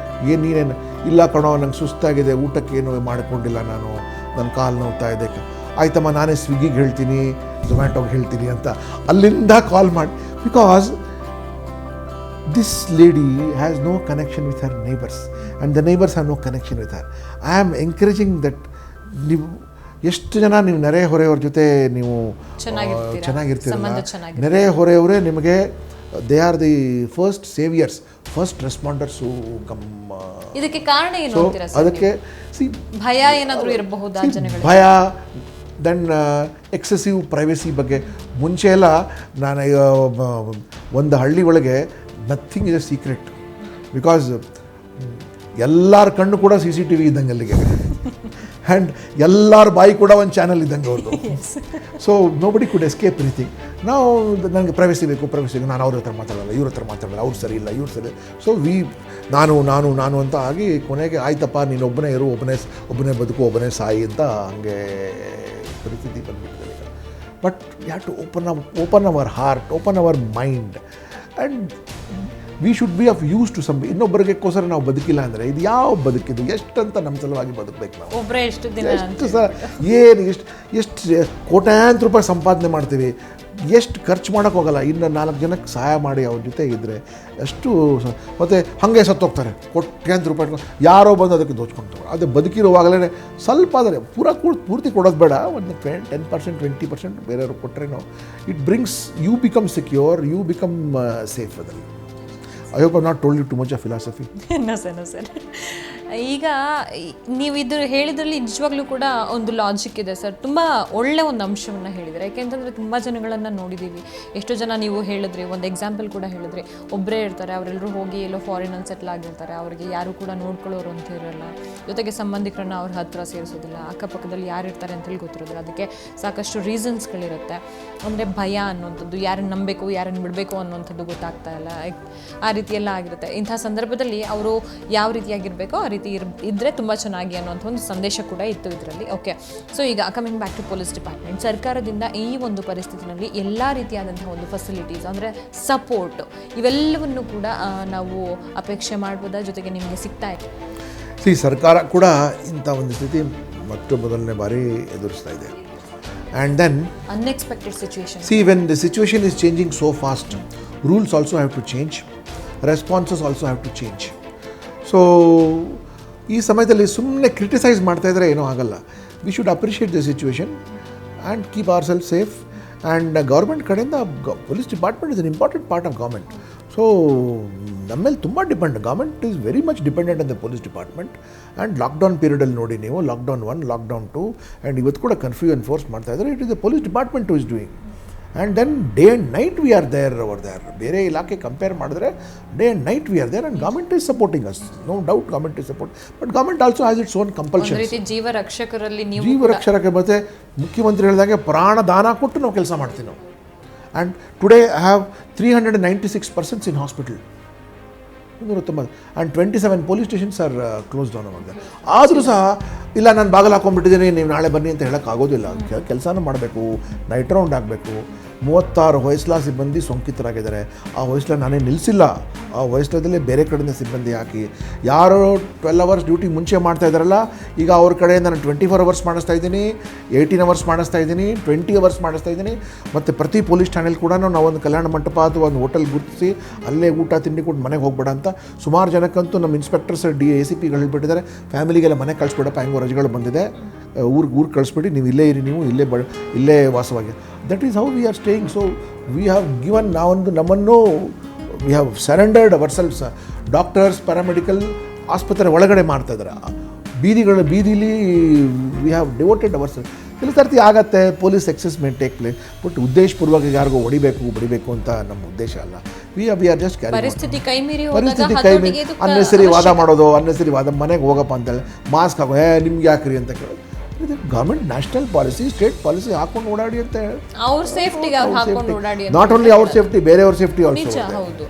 ಏನು ನೀನೇನು ಇಲ್ಲ ಕಣೋ, ನಂಗೆ ಸುಸ್ತಾಗಿದೆ, ಊಟಕ್ಕೇನು ಮಾಡಿಕೊಂಡಿಲ್ಲ, ನಾನು ನನ್ನ ಕಾಲು ನೋವ್ತಾ ಇದೆ, ಆಯ್ತಮ್ಮ ನಾನೇ ಸ್ವಿಗ್ಗಿಗೆ ಹೇಳ್ತೀನಿ, ಝೊಮ್ಯಾಟೋಗೆ ಹೇಳ್ತೀನಿ ಅಂತ ಅಲ್ಲಿಂದ ಕಾಲ್ ಮಾಡಿ. Because this lady has no connection with her neighbors and the neighbors have no connection with her. I am encouraging that ನೀವು ಎಷ್ಟು ಜನ ನೀವು ನೆರೆ ಹೊರೆಯವ್ರ ಜೊತೆ ನೀವು ಚೆನ್ನಾಗಿರ್ತೀರಲ್ಲ, ನೆರೆ ಹೊರೆಯವರೇ ನಿಮಗೆ they are the first saviours, first responders come. ಇದಕ್ಕೆ ಕಾರಣ ಏನು ಅಂತೀರಾ ಸರ್? ಅದಕ್ಕೆ ಭಯ ಏನಾದರೂ ಇರಬಹುದಾ ಜನಗಳಿಗೆ? ಭಯ, ದೆನ್ ಎಕ್ಸೆಸಿವ್ ಪ್ರೈವಸಿ ಬಗ್ಗೆ. ಮುಂಚೆ ಎಲ್ಲ ನಾನು ಒಂದು ಹಳ್ಳಿ ಒಳಗೆ nothing is a secret, because ಎಲ್ಲರ ಕಣ್ಣು ಕೂಡ CCTV ಇದ್ದಂಗೆ ಅಲ್ಲಿಗೆ, ಆ್ಯಂಡ್ ಎಲ್ಲರ ಬಾಯಿ ಕೂಡ ಒಂದು ಚಾನಲ್ ಇದ್ದಂಗೆ ಅವ್ರದ್ದು. ಸೊ ನೋಬಡಿ ಕುಡ್ ಎಸ್ಕೇಪ್ ಎನಿಥಿಂಗ್. ನಾವು ನನಗೆ ಪ್ರೈವಸಿ ಬೇಕು, ನಾನು ಅವ್ರ ಹತ್ರ ಮಾತಾಡಲ್ಲ, ಇವ್ರ ಹತ್ರ ಮಾತಾಡಲ್ಲ, ಅವ್ರು ಸರಿ ಇಲ್ಲ, ಇವ್ರು ಸರಿ. ಸೊ ನಾನು ಅಂತ ಆಗಿ ಕೊನೆಗೆ ಆಯ್ತಪ್ಪ ನೀನು ಒಬ್ಬನೇ ಇರು, ಒಬ್ಬನೇ ಬದುಕು, ಒಬ್ಬನೇ ಸಾಯಿ ಅಂತ ಹಂಗೆ ಪರಿಸ್ಥಿತಿ ಬಂದ್ಬಿಟ್ಟಿದೆ. But you have to open our heart, open our mind, and we should be of use to some. ಇನ್ನೊಬ್ಬರಿಗೆಕ್ಕೋಸ್ಕರ ನಾವು ಬದುಕಿಲ್ಲ ಅಂದರೆ ಇದು ಯಾವ ಬದುಕಿದು? ಎಷ್ಟಂತ ನಮ್ಮ ಸಲುವಾಗಿ ಬದುಕಬೇಕು ನಾವು? ಒಬ್ಬರೇ ಎಷ್ಟು ದಿನ, ಎಷ್ಟು ಸಹ ಏನು ಎಷ್ಟು ಕೋಟ್ಯಾಂತರ ರೂಪಾಯಿ ಸಂಪಾದನೆ ಮಾಡ್ತೀವಿ, ಎಷ್ಟು ಖರ್ಚು ಮಾಡೋಕ್ಕೆ ಹೋಗಲ್ಲ. ಇನ್ನು 4 ಜನಕ್ಕೆ ಸಹಾಯ ಮಾಡಿ ಅವ್ರ ಜೊತೆ ಇದ್ದರೆ ಎಷ್ಟು. ಮತ್ತು ಹಾಗೆ ಸತ್ತೋಗ್ತಾರೆ, ಕೋಟ್ಯಾಂತರ ರೂಪಾಯಿ ಯಾರೋ ಬಂದು ಅದಕ್ಕೆ ದೋಚ್ಕೊಳ್ತಾರೆ. ಅದು ಬದುಕಿರುವಾಗಲೇ ಸ್ವಲ್ಪ ಆದರೆ ಪೂರ್ತಿ ಕೊಡೋದು ಬೇಡ, ಒಂದು 10%, 20% ಬೇರೆಯವ್ರಿಗೆ ಕೊಟ್ಟರೆ ನಾವು it brings, you become secure, you become safe. ಅದರಲ್ಲಿ I hope I not told you too much of philosophy. No sir. ಈಗ ನೀವು ಇದು ಹೇಳಿದ್ರಲ್ಲಿ ನಿಜವಾಗ್ಲೂ ಕೂಡ ಒಂದು ಲಾಜಿಕ್ ಇದೆ ಸರ್. ತುಂಬ ಒಳ್ಳೆ ಒಂದು ಅಂಶವನ್ನು ಹೇಳಿದರೆ, ಯಾಕೆಂತಂದರೆ ತುಂಬ ಜನಗಳನ್ನು ನೋಡಿದ್ದೀವಿ. ಎಷ್ಟೋ ಜನ ನೀವು ಹೇಳಿದ್ರಿ, ಒಂದು ಎಕ್ಸಾಂಪಲ್ ಕೂಡ ಹೇಳಿದ್ರಿ, ಒಬ್ಬರೇ ಇರ್ತಾರೆ, ಅವರೆಲ್ಲರೂ ಹೋಗಿ ಎಲ್ಲೋ ಫಾರಿನಲ್ಲಿ ಸೆಟ್ಲ್ ಆಗಿರ್ತಾರೆ, ಅವರಿಗೆ ಯಾರು ಕೂಡ ನೋಡ್ಕೊಳ್ಳೋರು ಅಂತ ಇರೋಲ್ಲ, ಜೊತೆಗೆ ಸಂಬಂಧಿಕರನ್ನ ಅವ್ರ ಹತ್ರ ಸೇರಿಸೋದಿಲ್ಲ, ಅಕ್ಕಪಕ್ಕದಲ್ಲಿ ಯಾರು ಇರ್ತಾರೆ ಅಂತೇಳಿ ಗೊತ್ತಿರೋದಿಲ್ಲ. ಅದಕ್ಕೆ ಸಾಕಷ್ಟು ರೀಸನ್ಸ್ಗಳಿರುತ್ತೆ. ಅಂದರೆ ಭಯ ಅನ್ನುವಂಥದ್ದು, ಯಾರನ್ನು ನಂಬಬೇಕು ಯಾರನ್ನು ಬಿಡಬೇಕು ಅನ್ನುವಂಥದ್ದು ಗೊತ್ತಾಗ್ತಾ ಇಲ್ಲ, ಆ ರೀತಿ ಎಲ್ಲ ಆಗಿರುತ್ತೆ. ಇಂಥ ಸಂದರ್ಭದಲ್ಲಿ ಅವರು ಯಾವ ರೀತಿಯಾಗಿರಬೇಕೋ ಆ ರೀತಿ ಇದ್ದರೆ ತುಂಬ ಚೆನ್ನಾಗಿ ಅನ್ನೋಂಥ ಒಂದು ಸಂದೇಶ ಕೂಡ ಇತ್ತು ಇದರಲ್ಲಿ. ಓಕೆ, ಸೊ ಈಗ coming back to police department, ಸರ್ಕಾರದಿಂದ ಈ ಒಂದು ಪರಿಸ್ಥಿತಿನಲ್ಲಿ ಎಲ್ಲ ರೀತಿಯಾದಂತಹ ಒಂದು ಫೆಸಿಲಿಟೀಸ್ ಅಂದರೆ ಸಪೋರ್ಟ್ ಇವೆಲ್ಲವನ್ನು ಕೂಡ ನಾವು ಅಪೇಕ್ಷೆ ಮಾಡ್ಬೋದಾ? ಜೊತೆಗೆ ನಿಮಗೆ ಸಿಗ್ತಾ ಇದೆ? ಸರ್ಕಾರ ಕೂಡ ಇಂಥ ಒಂದು ಸ್ಥಿತಿ ಮೊದಲನೇ ಬಾರಿ ಎದುರಿಸ್ತಾ ಇದೆ. And then unexpected situation. See, when the situation is changing so fast, rules also have to change, responses also have to change. So ಈ ಸಮಯದಲ್ಲಿ ಸುಮ್ಮನೆ ಕ್ರಿಟಿಸೈಸ್ ಮಾಡ್ತಾ ಇದ್ರೆ ಏನೂ ಆಗಲ್ಲ. We should appreciate the situation and keep ourself safe. And government ಕಡೆಯಿಂದ police department is an important part of government. So ನಮ್ಮ ಮೇಲೆ ತುಂಬ depend, government is very much dependent on the police department. And lockdown ಪೀರಿಯಡಲ್ಲಿ ನೋಡಿ ನೀವು, lockdown 1, lockdown 2, and ಇವತ್ತು ಕೂಡ curfew enforce ಮಾಡ್ತಾ ಇದ್ದಾರೆ. It is the police department who is doing. And then day and night we are there over there. ಬೇರೆ ಇಲಾಖೆ compare ಮಾಡಿದ್ರೆ day and night we are there, and government is supporting us, no doubt government is support. But government also has its own compulsion. ಜೀವರಕ್ಷಕರಲ್ಲಿ ಜೀವರಕ್ಷಕಕ್ಕೆ ಮತ್ತು ಮುಖ್ಯಮಂತ್ರಿ ಹೇಳಿದಾಗೆ ಪ್ರಾಣ ದಾನ ಕೊಟ್ಟು ನಾವು ಕೆಲಸ ಮಾಡ್ತೀವಿ ನಾವು. And today I have 396 persons in hospital, 290, and 27 police stations are close down ಆಗಿದೆ. ಆದರೂ ಸಹ ಇಲ್ಲ ನಾನು ಬಾಗಿಲು ಹಾಕೊಂಡ್ಬಿಟ್ಟಿದ್ದೀನಿ ನೀವು ನಾಳೆ ಬನ್ನಿ ಅಂತ ಹೇಳೋಕ್ಕಾಗೋದಿಲ್ಲ. ಕೆಲಸನೂ ಮಾಡಬೇಕು, ನೈಟ್ ರೌಂಡ್ ಆಗಬೇಕು. 36 ಹೊಯ್ಸಳ ಸಿಬ್ಬಂದಿ ಸೋಂಕಿತರಾಗಿದ್ದಾರೆ. ಆ ಹೊಯ್ಸಳ ನಾನೇ ನಿಲ್ಲಿಸಿಲ್ಲ, ಆ ಹೊಯ್ಸಳದಲ್ಲಿ ಬೇರೆ ಕಡೆಯಿಂದ ಸಿಬ್ಬಂದಿ ಹಾಕಿ ಯಾರು 12 hours ಡ್ಯೂಟಿ ಮುಂಚೆ ಮಾಡ್ತಾ ಇದ್ದಾರಲ್ಲ, ಈಗ ಅವ್ರ ಕಡೆಯಿಂದ ನಾನು 24 hours ಮಾಡಿಸ್ತಾ ಇದ್ದೀನಿ, 18 hours ಮಾಡಿಸ್ತಾ ಇದ್ದೀನಿ, 20 hours ಮಾಡಿಸ್ತಾ ಇದ್ದೀನಿ. ಮತ್ತು ಪ್ರತಿ ಪೊಲೀಸ್ ಠಾಣೆಯಲ್ಲಿ ಕೂಡ ನಾವೊಂದು ಕಲ್ಯಾಣ ಮಂಟಪ ಅಥವಾ ಒಂದು ಹೋಟೆಲ್ ಗುರುತಿಸಿ ಅಲ್ಲೇ ಊಟ ತಿಂಡಿ ಕೊಟ್ಟು ಮನೆಗೆ ಹೋಗ್ಬೇಡ ಅಂತ ಸುಮಾರು ಜನಕ್ಕಂತೂ ನಮ್ಮ ಇನ್ಸ್ಪೆಕ್ಟರ್ಸ್ ACPಗಳು ಹೇಳ್ಬಿಟ್ಟಿದ್ದಾರೆ, ಫ್ಯಾಮಿಲಿಗೆಲ್ಲ ಮನೆ ಕಳಿಸ್ಬಿಡಪ್ಪ, ಹೆಂಗೋ ರಜೆಗಳು ಬಂದಿದೆ, ಊರಿಗೆ ಕಳಿಸ್ಬಿಟ್ಟು ನೀವು ಇಲ್ಲೇ ಇರಿ, ನೀವು ಇಲ್ಲೇ ವಾಸವಾಗಿ. That is how we are staying. So we have given, ನಮ್ಮನ್ನು we have surrendered ourselves. Doctors, paramedical ಆಸ್ಪತ್ರೆ ಒಳಗಡೆ ಮಾಡ್ತಾಯಿದ್ದಾರೆ, ಬೀದಿಲಿ we have devoted ourself. ಕೆಲವು ಸರ್ತಿ ಆಗತ್ತೆ, police excess may take place, but ಉದ್ದೇಶಪೂರ್ವಕ ಯಾರಿಗೂ ಬಡಿಬೇಕು ಅಂತ ನಮ್ಮ ಉದ್ದೇಶ ಅಲ್ಲ. We are just carry. ಪರಿಸ್ಥಿತಿ ಕೈ ಮೀರಿ ಅನ್ನೆಸರಿ ವಾದ ಮಾಡೋದು, ಅನ್ನೆಸರಿ ವಾದ, ಮನೆಗೆ ಹೋಗಪ್ಪ ಅಂತೇಳಿ ಮಾಸ್ಕ್ ಹಾಕೋ, ನಿಮ್ಗೆ ಯಾಕ್ರಿ ಅಂತ ಕೇಳೋದು. Government national policy state policy ಹಾಕೊಂಡು ಓಡಾಡಿ ಅಂತ ಅವ್ರ ಸೇಫ್ಟಿಗೆ ಅವ್ರು ಹಾಕೊಂಡು ಓಡಾಡಿ ಅಂತ ನಾಟ್ ಓನ್ಲಿ ಅವ್ರ ಸೇಫ್ಟಿ, ಬೇರೆಯವ್ರ ಸೇಫ್ಟಿ ಆಲ್ಸೋ. ನಿಜ, ಹೌದು.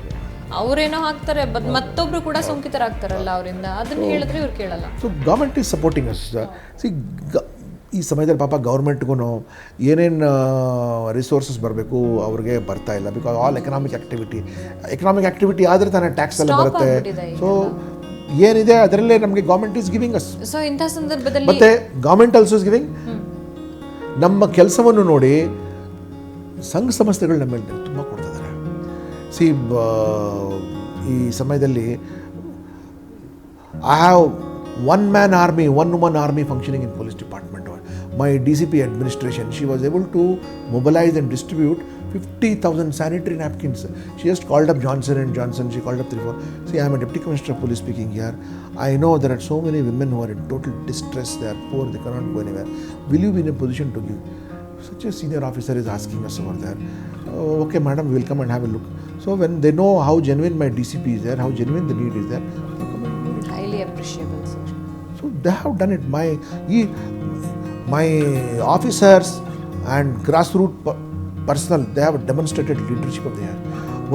ಅವರೇನೋ ಹಾಕ್ತಾರೆ, ಮತ್ತೊಬ್ರು ಕೂಡ ಸೋಂಕಿತರಾಗ್ತಾರಲ್ಲ ಅವರಿಂದ, ಅದನ್ನ ಹೇಳಿದ್ರೆ ಇವ್ರು ಕೇಳಲ್ಲ. So government is supporting us. C ಈ ಸಮಯದಲ್ಲಿ ಪಾಪ ಗೌರ್ಮೆಂಟ್ಗೂ ಏನೇನು ರಿಸೋರ್ಸಸ್ ಬರಬೇಕು ಅವ್ರಿಗೆ ಬರ್ತಾ ಇಲ್ಲ. ಬಿಕಾಸ್ ಆಲ್ ಎಕನಾಮಿಕ್ ಆ್ಯಕ್ಟಿವಿಟಿ ಆದರೆ ತಾನೇ ಟ್ಯಾಕ್ಸ್ ಎಲ್ಲ ಬರುತ್ತೆ. ಸೊ ಏನಿದೆ ಅದರಲ್ಲೇ ನಮಗೆ government is giving us. So ಇಂಥ ಸಂದರ್ಭದಲ್ಲಿ ಮತ್ತೆ ಗೌರ್ಮೆಂಟ್ ಆಲ್ಸೋ ಇಸ್ ಗಿವಿಂಗ್. ನಮ್ಮ ಕೆಲಸವನ್ನು ನೋಡಿ ಸಂಘ ಸಂಸ್ಥೆಗಳು ನಮ್ಮ ಮೇಲೆ ತುಂಬ ಕೊಡ್ತಿದ್ದಾರೆ. ಸಿ ಈ ಸಮಯದಲ್ಲಿ I have one woman army functioning in police department. My DCP administration, she was able to mobilize and distribute 50,000 sanitary napkins. She just called up Johnson & Johnson, she called up 3-4. See, I am a deputy commissioner of police speaking here. I know there are so many women who are in total distress, they are poor, they cannot go anywhere. Will you be in a position to give? Such a senior officer is asking us over there. Okay madam, we will come and have a look. So when they know how genuine my DCP is there, how genuine the need is there, they come and do it. highly appreciable, sir. So they have done it. My officers and grassroots personnel, they have demonstrated leadership of the year.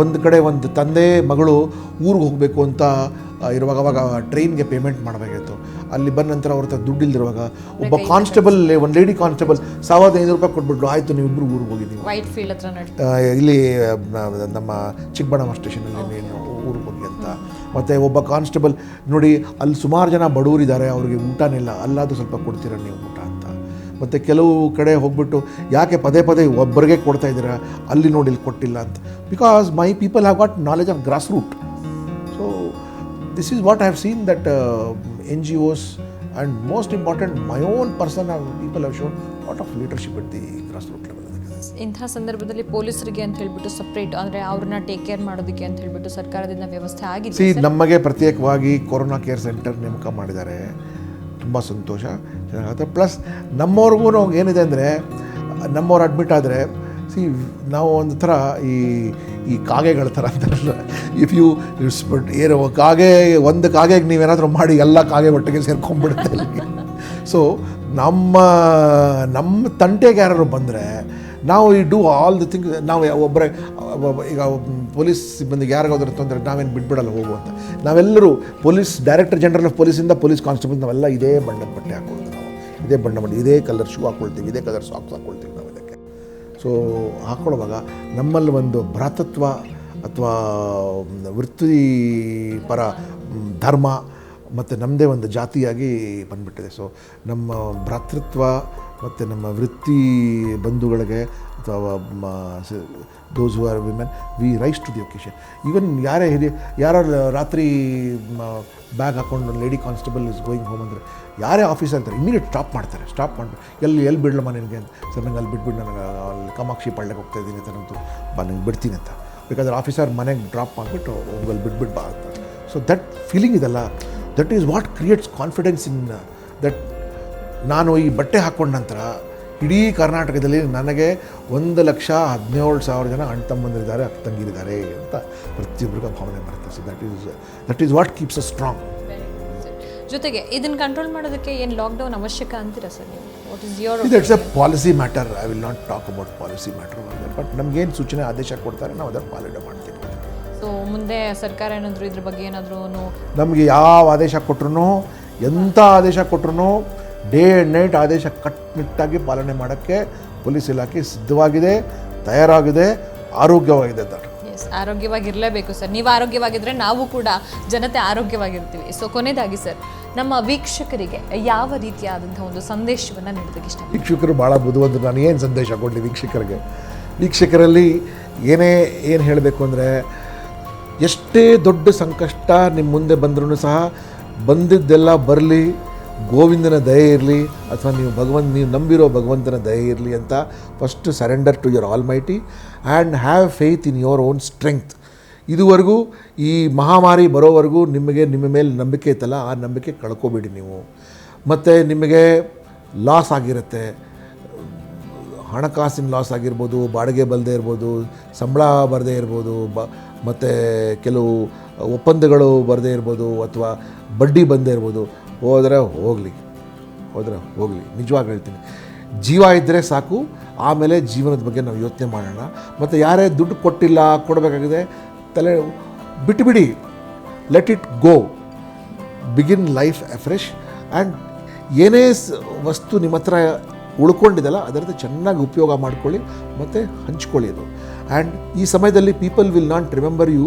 ಒಂದು ಕಡೆ ಒಂದು ತಂದೆ ಮಗಳು ಊರಿಗೆ ಹೋಗಬೇಕು ಅಂತ ಇರುವಾಗ ಅವಾಗ ಟ್ರೈನ್ಗೆ ಪೇಮೆಂಟ್ ಮಾಡಬೇಕಾಗಿತ್ತು. ಅಲ್ಲಿ ಬಂದ ನಂತರ ಅವ್ರ ಹತ್ರ ದುಡ್ಡು ಇಲ್ದಿರುವಾಗ ಒಬ್ಬ ಕಾನ್ಸ್ಟೇಬಲ್, ಒಂದು ಲೇಡಿ ಕಾನ್ಸ್ಟೇಬಲ್ 1,500 ರೂಪಾಯಿ ಕೊಟ್ಬಿಟ್ರು, ಆಯಿತು ನೀವು ಇಬ್ಬರು ಊರಿಗೆ ಹೋಗಿದ್ದೀವಿ. ವೈಟ್ ಫೀಲ್ಡ್ ಹತ್ರ ಇಲ್ಲಿ ನಮ್ಮ ಚಿಕ್ಕಬಳ್ಳಾಪುರ ಸ್ಟೇಷನಲ್ಲಿ ನೀನು ಊರಿಗೆ ಹೋಗಿ ಅಂತ. ಮತ್ತು ಒಬ್ಬ ಕಾನ್ಸ್ಟೇಬಲ್ ನೋಡಿ ಅಲ್ಲಿ ಸುಮಾರು ಜನ ಬಡವರಿದ್ದಾರೆ, ಅವ್ರಿಗೆ ಊಟನಿಲ್ಲ, ಅಲ್ಲಾದರೂ ಸ್ವಲ್ಪ ಕೊಡ್ತೀರ ನೀವು ಊಟ ಅಂತ. ಮತ್ತು ಕೆಲವು ಕಡೆ ಹೋಗ್ಬಿಟ್ಟು ಯಾಕೆ ಪದೇ ಒಬ್ಬರಿಗೆ ಕೊಡ್ತಾ ಇದ್ದೀರಾ, ಅಲ್ಲಿ ನೋಡಿ ಇಲ್ಲಿ ಕೊಟ್ಟಿಲ್ಲ ಅಂತ. Because my people have got knowledge of grass root. So this is what I have seen that NGOs and most important my own person people have shown lot of leadership at the grass root level. ಇಂಥ ಸಂದರ್ಭದಲ್ಲಿ ಪೊಲೀಸರಿಗೆ ಅಂತ ಹೇಳ್ಬಿಟ್ಟು separate, ಅಂದರೆ ಅವ್ರನ್ನ take care ಮಾಡೋದಕ್ಕೆ ಅಂತ ಹೇಳ್ಬಿಟ್ಟು ಸರ್ಕಾರದಿಂದ ವ್ಯವಸ್ಥೆ ಆಗಿದೆ. ಸಿ ನಮಗೆ ಪ್ರತ್ಯೇಕವಾಗಿ ಕೊರೋನಾ ಕೇರ್ ಸೆಂಟರ್ ನೇಮಕ ಮಾಡಿದ್ದಾರೆ, ತುಂಬ ಸಂತೋಷ, ಚೆನ್ನಾಗುತ್ತೆ. ಪ್ಲಸ್ ನಮ್ಮವ್ರಿಗೂ ಏನಿದೆ ಅಂದರೆ ನಮ್ಮವ್ರು ಅಡ್ಮಿಟ್ ಆದರೆ ಸಿ ನಾವು ಒಂದು ಥರ ಈ ಕಾಗೆಗಳ ಥರ ಅಂತಾರಲ್ಲ, ಇಫ್ ಯು ಏನು ಒಂದು ಕಾಗೆಗೆ ನೀವೇನಾದರೂ ಮಾಡಿ ಎಲ್ಲ ಕಾಗೆ ಒಟ್ಟಿಗೆ ಸೇರ್ಕೊಂಡ್ಬಿಡುತ್ತೆ ಅಲ್ಲಿಗೆ. ಸೊ ನಮ್ಮ ತಂಟೆಗೆ ಯಾರು ಬಂದರೆ ನಾವು ಈ ಡೂ ಆಲ್ ದಿ ಥಿಂಗ್. ನಾವು ಒಬ್ಬರೇ ಈಗ ಪೊಲೀಸ್ ಸಿಬ್ಬಂದಿಗೆ ಯಾರಿಗಾದ್ರೂ ತೊಂದರೆ ನಾವೇನು ಬಿಟ್ಬಿಡಲ್ಲ ಹೋಗುವಂತ. ನಾವೆಲ್ಲರೂ ಪೊಲೀಸ್ ಡೈರೆಕ್ಟರ್ ಜನರಲ್ ಆಫ್ ಪೊಲೀಸಿಂದ ಪೊಲೀಸ್ ಕಾನ್ಸ್ಟೇಬಲ್ ನಾವೆಲ್ಲ ಇದೇ ಬಣ್ಣದ ಬಟ್ಟೆ ಹಾಕ್ಕೊಳ್ತೀವಿ, ನಾವು ಇದೇ ಬಣ್ಣ ಇದೇ ಕಲರ್ ಶೂ ಹಾಕ್ಕೊಳ್ತೀವಿ, ಇದೇ ಕಲರ್ ಸಾಕ್ಸ್ ಹಾಕ್ಕೊಳ್ತೀವಿ ನಾವು ಇದಕ್ಕೆ. ಸೊ ಹಾಕ್ಕೊಳ್ಳುವಾಗ ನಮ್ಮಲ್ಲಿ ಒಂದು ಭ್ರಾತೃತ್ವ ಅಥವಾ ವೃತ್ತಿಪರ ಧರ್ಮ ಮತ್ತು ನಮ್ಮದೇ ಒಂದು ಜಾತಿಯಾಗಿ ಬಂದುಬಿಟ್ಟಿದೆ. ಸೊ ನಮ್ಮ ಭ್ರಾತೃತ್ವ ಮತ್ತು ನಮ್ಮ ವೃತ್ತಿ ಬಂಧುಗಳಿಗೆ ಅಥವಾ those who are women, we rise to the occasion. Even ಯಾರು ರಾತ್ರಿ ಬ್ಯಾಗ್ ಹಾಕ್ಕೊಂಡು lady constable is going home ಅಂದರೆ ಯಾರೇ ಆಫೀಸರ್ ಅಂತಾರೆ ಇಮಿಡಿಯೇಟ್ ಸ್ಟಾಪ್ ಮಾಡ್ಬಿಟ್ಟು ಎಲ್ಲಿ ಬಿಡಲಮ್ಮ ನಿನಗೆ ಅಂತ. ಸರ್ ನಂಗೆ ಅಲ್ಲಿ ಬಿಟ್ಬಿಟ್ಟು ನನಗೆ ಅಲ್ಲಿ ಕಾಮಾಕ್ಷಿ ಪಳ್ಳೆಗೆ ಹೋಗ್ತಾ ಇದ್ದೀನಿ ಅಂತ ನಂತು ನಂಗೆ ಬಿಡ್ತೀನಿ ಅಂತ. ಬೇಕಾದ್ರೆ ಆಫೀಸರ್ ಮನೆಗೆ ಡ್ರಾಪ್ ಮಾಡಿಬಿಟ್ಟು ಅಲ್ಲಿ ಬಿಟ್ಬಿಟ್ಟು ಬಾ ಅಂತ. ಸೊ ದಟ್ ಫೀಲಿಂಗ್ ಇದಲ್ಲ, that is what creates confidence in that. ನಾನು ಈ ಬಟ್ಟೆ ಹಾಕ್ಕೊಂಡ ನಂತರ ಇಡೀ ಕರ್ನಾಟಕದಲ್ಲಿ ನನಗೆ 1,17,000 ಜನ ಅಣ್ಣ ತಮ್ಮಂದಿರಿದ್ದಾರೆ, ಅಕ್ಕ ತಂಗಿರಿದ್ದಾರೆ ಅಂತ ಪ್ರತಿಯೊಬ್ಬರಿಗೂ ಭಾವನೆ ಬರುತ್ತೆ. So that is what keeps us strong. ಜೊತೆಗೆ ಇದನ್ನು ಕಂಟ್ರೋಲ್ ಮಾಡೋದಕ್ಕೆ ಏನು ಲಾಕ್ಡೌನ್ ಅವಶ್ಯಕ ಅಂತೀರಾ ಸರ್ ನೀವು? What is your? It's A policy matter. I will not talk about policy matter, but ನಮಗೇನು ಸೂಚನೆ ಆದೇಶ ಕೊಡ್ತಾರೆ ನಾವು ಅದನ್ನು ಪಾಲನೆ ಮಾಡ್ತೀವಿ. ಸೊ ಮುಂದೆ ಸರ್ಕಾರ ಏನಾದರೂ ಇದ್ರ ಬಗ್ಗೆ ಏನಾದರೂ ನಮಗೆ ಯಾವ ಆದೇಶ ಕೊಟ್ಟರು, ಎಂಥ ಆದೇಶ ಕೊಟ್ಟರು ಡೇ ಆ್ಯಂಡ್ ನೈಟ್ ಆದೇಶ ಕಟ್ಟುನಿಟ್ಟಾಗಿ ಪಾಲನೆ ಮಾಡೋಕ್ಕೆ ಪೊಲೀಸ್ ಇಲಾಖೆ ಸಿದ್ಧವಾಗಿದೆ, ತಯಾರಾಗಿದೆ, ಆರೋಗ್ಯವಾಗಿದೆ. S, ಆರೋಗ್ಯವಾಗಿರಲೇಬೇಕು sir. ನೀವು ಆರೋಗ್ಯವಾಗಿದ್ದರೆ ನಾವು ಕೂಡ ಜನತೆ ಆರೋಗ್ಯವಾಗಿರ್ತೀವಿ. ಸೊ ಕೊನೆಯದಾಗಿ ಸರ್, ನಮ್ಮ ವೀಕ್ಷಕರಿಗೆ ಯಾವ ರೀತಿಯಾದಂಥ ಒಂದು ಸಂದೇಶವನ್ನು ನೀಡೋದಕ್ಕೆ ಇಷ್ಟ? ವೀಕ್ಷಕರು ಭಾಳ ಬುದ್ಧಿವಂತರು. ನಾನು ಏನು ಸಂದೇಶ ಕೊಡಲಿ ವೀಕ್ಷಕರಲ್ಲಿ ಏನು ಹೇಳಬೇಕು ಅಂದರೆ, ಎಷ್ಟೇ ದೊಡ್ಡ ಸಂಕಷ್ಟ ನಿಮ್ಮ ಮುಂದೆ ಬಂದ್ರೂ ಸಹ ಬಂದಿದ್ದೆಲ್ಲ ಬರಲಿ, ಗೋವಿಂದನ ದಯೆ ಇರಲಿ ಅಥವಾ ನೀವು ನಂಬಿರೋ ಭಗವಂತನ ದಯೆ ಇರಲಿ ಅಂತ first surrender to your almighty and have faith in your own strength. ಇದುವರೆಗೂ ಈ ಮಹಾಮಾರಿ ಬರೋವರೆಗೂ ನಿಮ್ಮ ಮೇಲೆ ನಂಬಿಕೆ ಇತ್ತಲ್ಲ, ಆ ನಂಬಿಕೆ ಕಳ್ಕೊಬೇಡಿ ನೀವು. ಮತ್ತು ನಿಮಗೆ ಲಾಸ್ ಆಗಿರುತ್ತೆ, ಹಣಕಾಸಿನ ಲಾಸ್ ಆಗಿರ್ಬೋದು, ಬಾಡಿಗೆ ಬಲ್ಲದೆ ಇರ್ಬೋದು, ಸಂಬಳ ಬರದೇ ಇರ್ಬೋದು, ಮತ್ತು ಕೆಲವು ಒಪ್ಪಂದಗಳು ಬರದೇ ಇರ್ಬೋದು, ಅಥವಾ ಬಡ್ಡಿ ಬಂದೇ ಇರ್ಬೋದು. ಹೋದರೆ ಹೋದ್ರೆ ಹೋಗಲಿ, ನಿಜವಾಗಿ ಹೇಳ್ತೀನಿ, ಜೀವ ಇದ್ದರೆ ಸಾಕು, ಆಮೇಲೆ ಜೀವನದ ಬಗ್ಗೆ ನಾವು ಯೋಚನೆ ಮಾಡೋಣ. ಮತ್ತು ಯಾರೇ ದುಡ್ಡು ಕೊಟ್ಟಿಲ್ಲ, ಕೊಡಬೇಕಾಗಿದೆ, ತಲೆ ಬಿಟ್ಟುಬಿಡಿ, let it go, begin life afresh. And ಏನೇ ವಸ್ತು ನಿಮ್ಮ ಹತ್ರ ಉಳ್ಕೊಂಡಿದ್ದಲ್ಲ ಅದರದ್ದು ಚೆನ್ನಾಗಿ ಉಪಯೋಗ ಮಾಡ್ಕೊಳ್ಳಿ ಮತ್ತು ಹಂಚ್ಕೊಳ್ಳಿ ಅದು. ಆ್ಯಂಡ್ ಈ ಸಮಯದಲ್ಲಿ people will not remember you,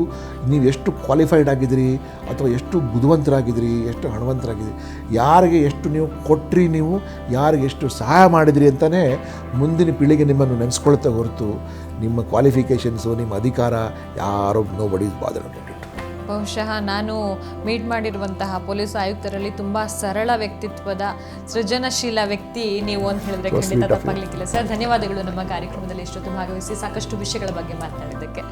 ನೀವು ಎಷ್ಟು ಕ್ವಾಲಿಫೈಡ್ ಆಗಿದ್ದೀರಿ ಅಥವಾ ಎಷ್ಟು ಬುದ್ಧಿವಂತರಾಗಿದ್ದೀರಿ, ಎಷ್ಟು ಹಣವಂತರಾಗಿದ್ದೀರಿ, ಯಾರಿಗೆ ಎಷ್ಟು ನೀವು ಕೊಟ್ರಿ, ನೀವು ಯಾರಿಗೆ ಎಷ್ಟು ಸಹಾಯ ಮಾಡಿದಿರಿ ಅಂತಲೇ ಮುಂದಿನ ಪೀಳಿಗೆ ನಿಮ್ಮನ್ನು ನೆನೆಸ್ಕೊಳ್ತಾ ಹೊರತು ನಿಮ್ಮ ಕ್ವಾಲಿಫಿಕೇಷನ್ಸು, ನಿಮ್ಮ ಅಧಿಕಾರ ಯಾರೋ ನೋ ಬಡಿ ಇಸ್ ಬಾದರ್ ಅಬೌಟ್ ಇಟ್. ಬಹುಶಃ ನಾನು ಮೀಟ್ ಮಾಡಿರುವಂತಹ ಪೊಲೀಸ್ ಆಯುಕ್ತರಲ್ಲಿ ತುಂಬ ಸರಳ ವ್ಯಕ್ತಿತ್ವದ ಸೃಜನಶೀಲ ವ್ಯಕ್ತಿ ನೀವು ಅಂತ ಹೇಳಿದ್ರೆ ಖಂಡಿತ ತಪ್ಪಾಗಲಿಕ್ಕಿಲ್ಲ ಸರ್. ಧನ್ಯವಾದಗಳು ನಮ್ಮ ಕಾರ್ಯಕ್ರಮದಲ್ಲಿ ಇಷ್ಟೊತ್ತು ಭಾಗವಹಿಸಿ ಸಾಕಷ್ಟು ವಿಷಯಗಳ ಬಗ್ಗೆ ಮಾತನಾಡಿದ್ದಕ್ಕೆ.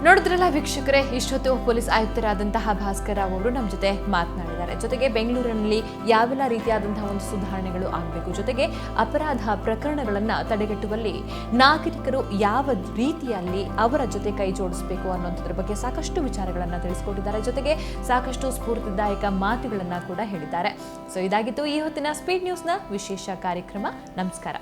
ನೋಡಿದ್ರಲ್ಲ ವೀಕ್ಷಕರೇ, ಇಷ್ಟೊತ್ತು ಪೊಲೀಸ್ ಆಯುಕ್ತರಾದಂತಹ ಭಾಸ್ಕರ್ ರಾವ್ ಅವರು ನಮ್ಮ ಜೊತೆ ಮಾತನಾಡಿದ್ದಾರೆ. ಜೊತೆಗೆ ಬೆಂಗಳೂರಿನಲ್ಲಿ ಯಾವೆಲ್ಲ ರೀತಿಯಾದಂತಹ ಒಂದು ಸುಧಾರಣೆಗಳು ಆಗಬೇಕು, ಜೊತೆಗೆ ಅಪರಾಧ ಪ್ರಕರಣಗಳನ್ನು ತಡೆಗಟ್ಟುವಲ್ಲಿ ನಾಗರಿಕರು ಯಾವ ರೀತಿಯಲ್ಲಿ ಅವರ ಜೊತೆ ಕೈ ಜೋಡಿಸಬೇಕು ಅನ್ನೋದ್ರ ಬಗ್ಗೆ ಸಾಕಷ್ಟು ವಿಚಾರಗಳನ್ನು ತಿಳಿಸಿಕೊಟ್ಟಿದ್ದಾರೆ. ಜೊತೆಗೆ ಸಾಕಷ್ಟು ಸ್ಫೂರ್ತಿದಾಯಕ ಮಾತುಗಳನ್ನು ಕೂಡ ಹೇಳಿದ್ದಾರೆ. ಸೊ ಇದಾಗಿತ್ತು ಈ ಹೊತ್ತಿನ ಸ್ಪೀಡ್ ನ್ಯೂಸ್ನ ವಿಶೇಷ ಕಾರ್ಯಕ್ರಮ. ನಮಸ್ಕಾರ.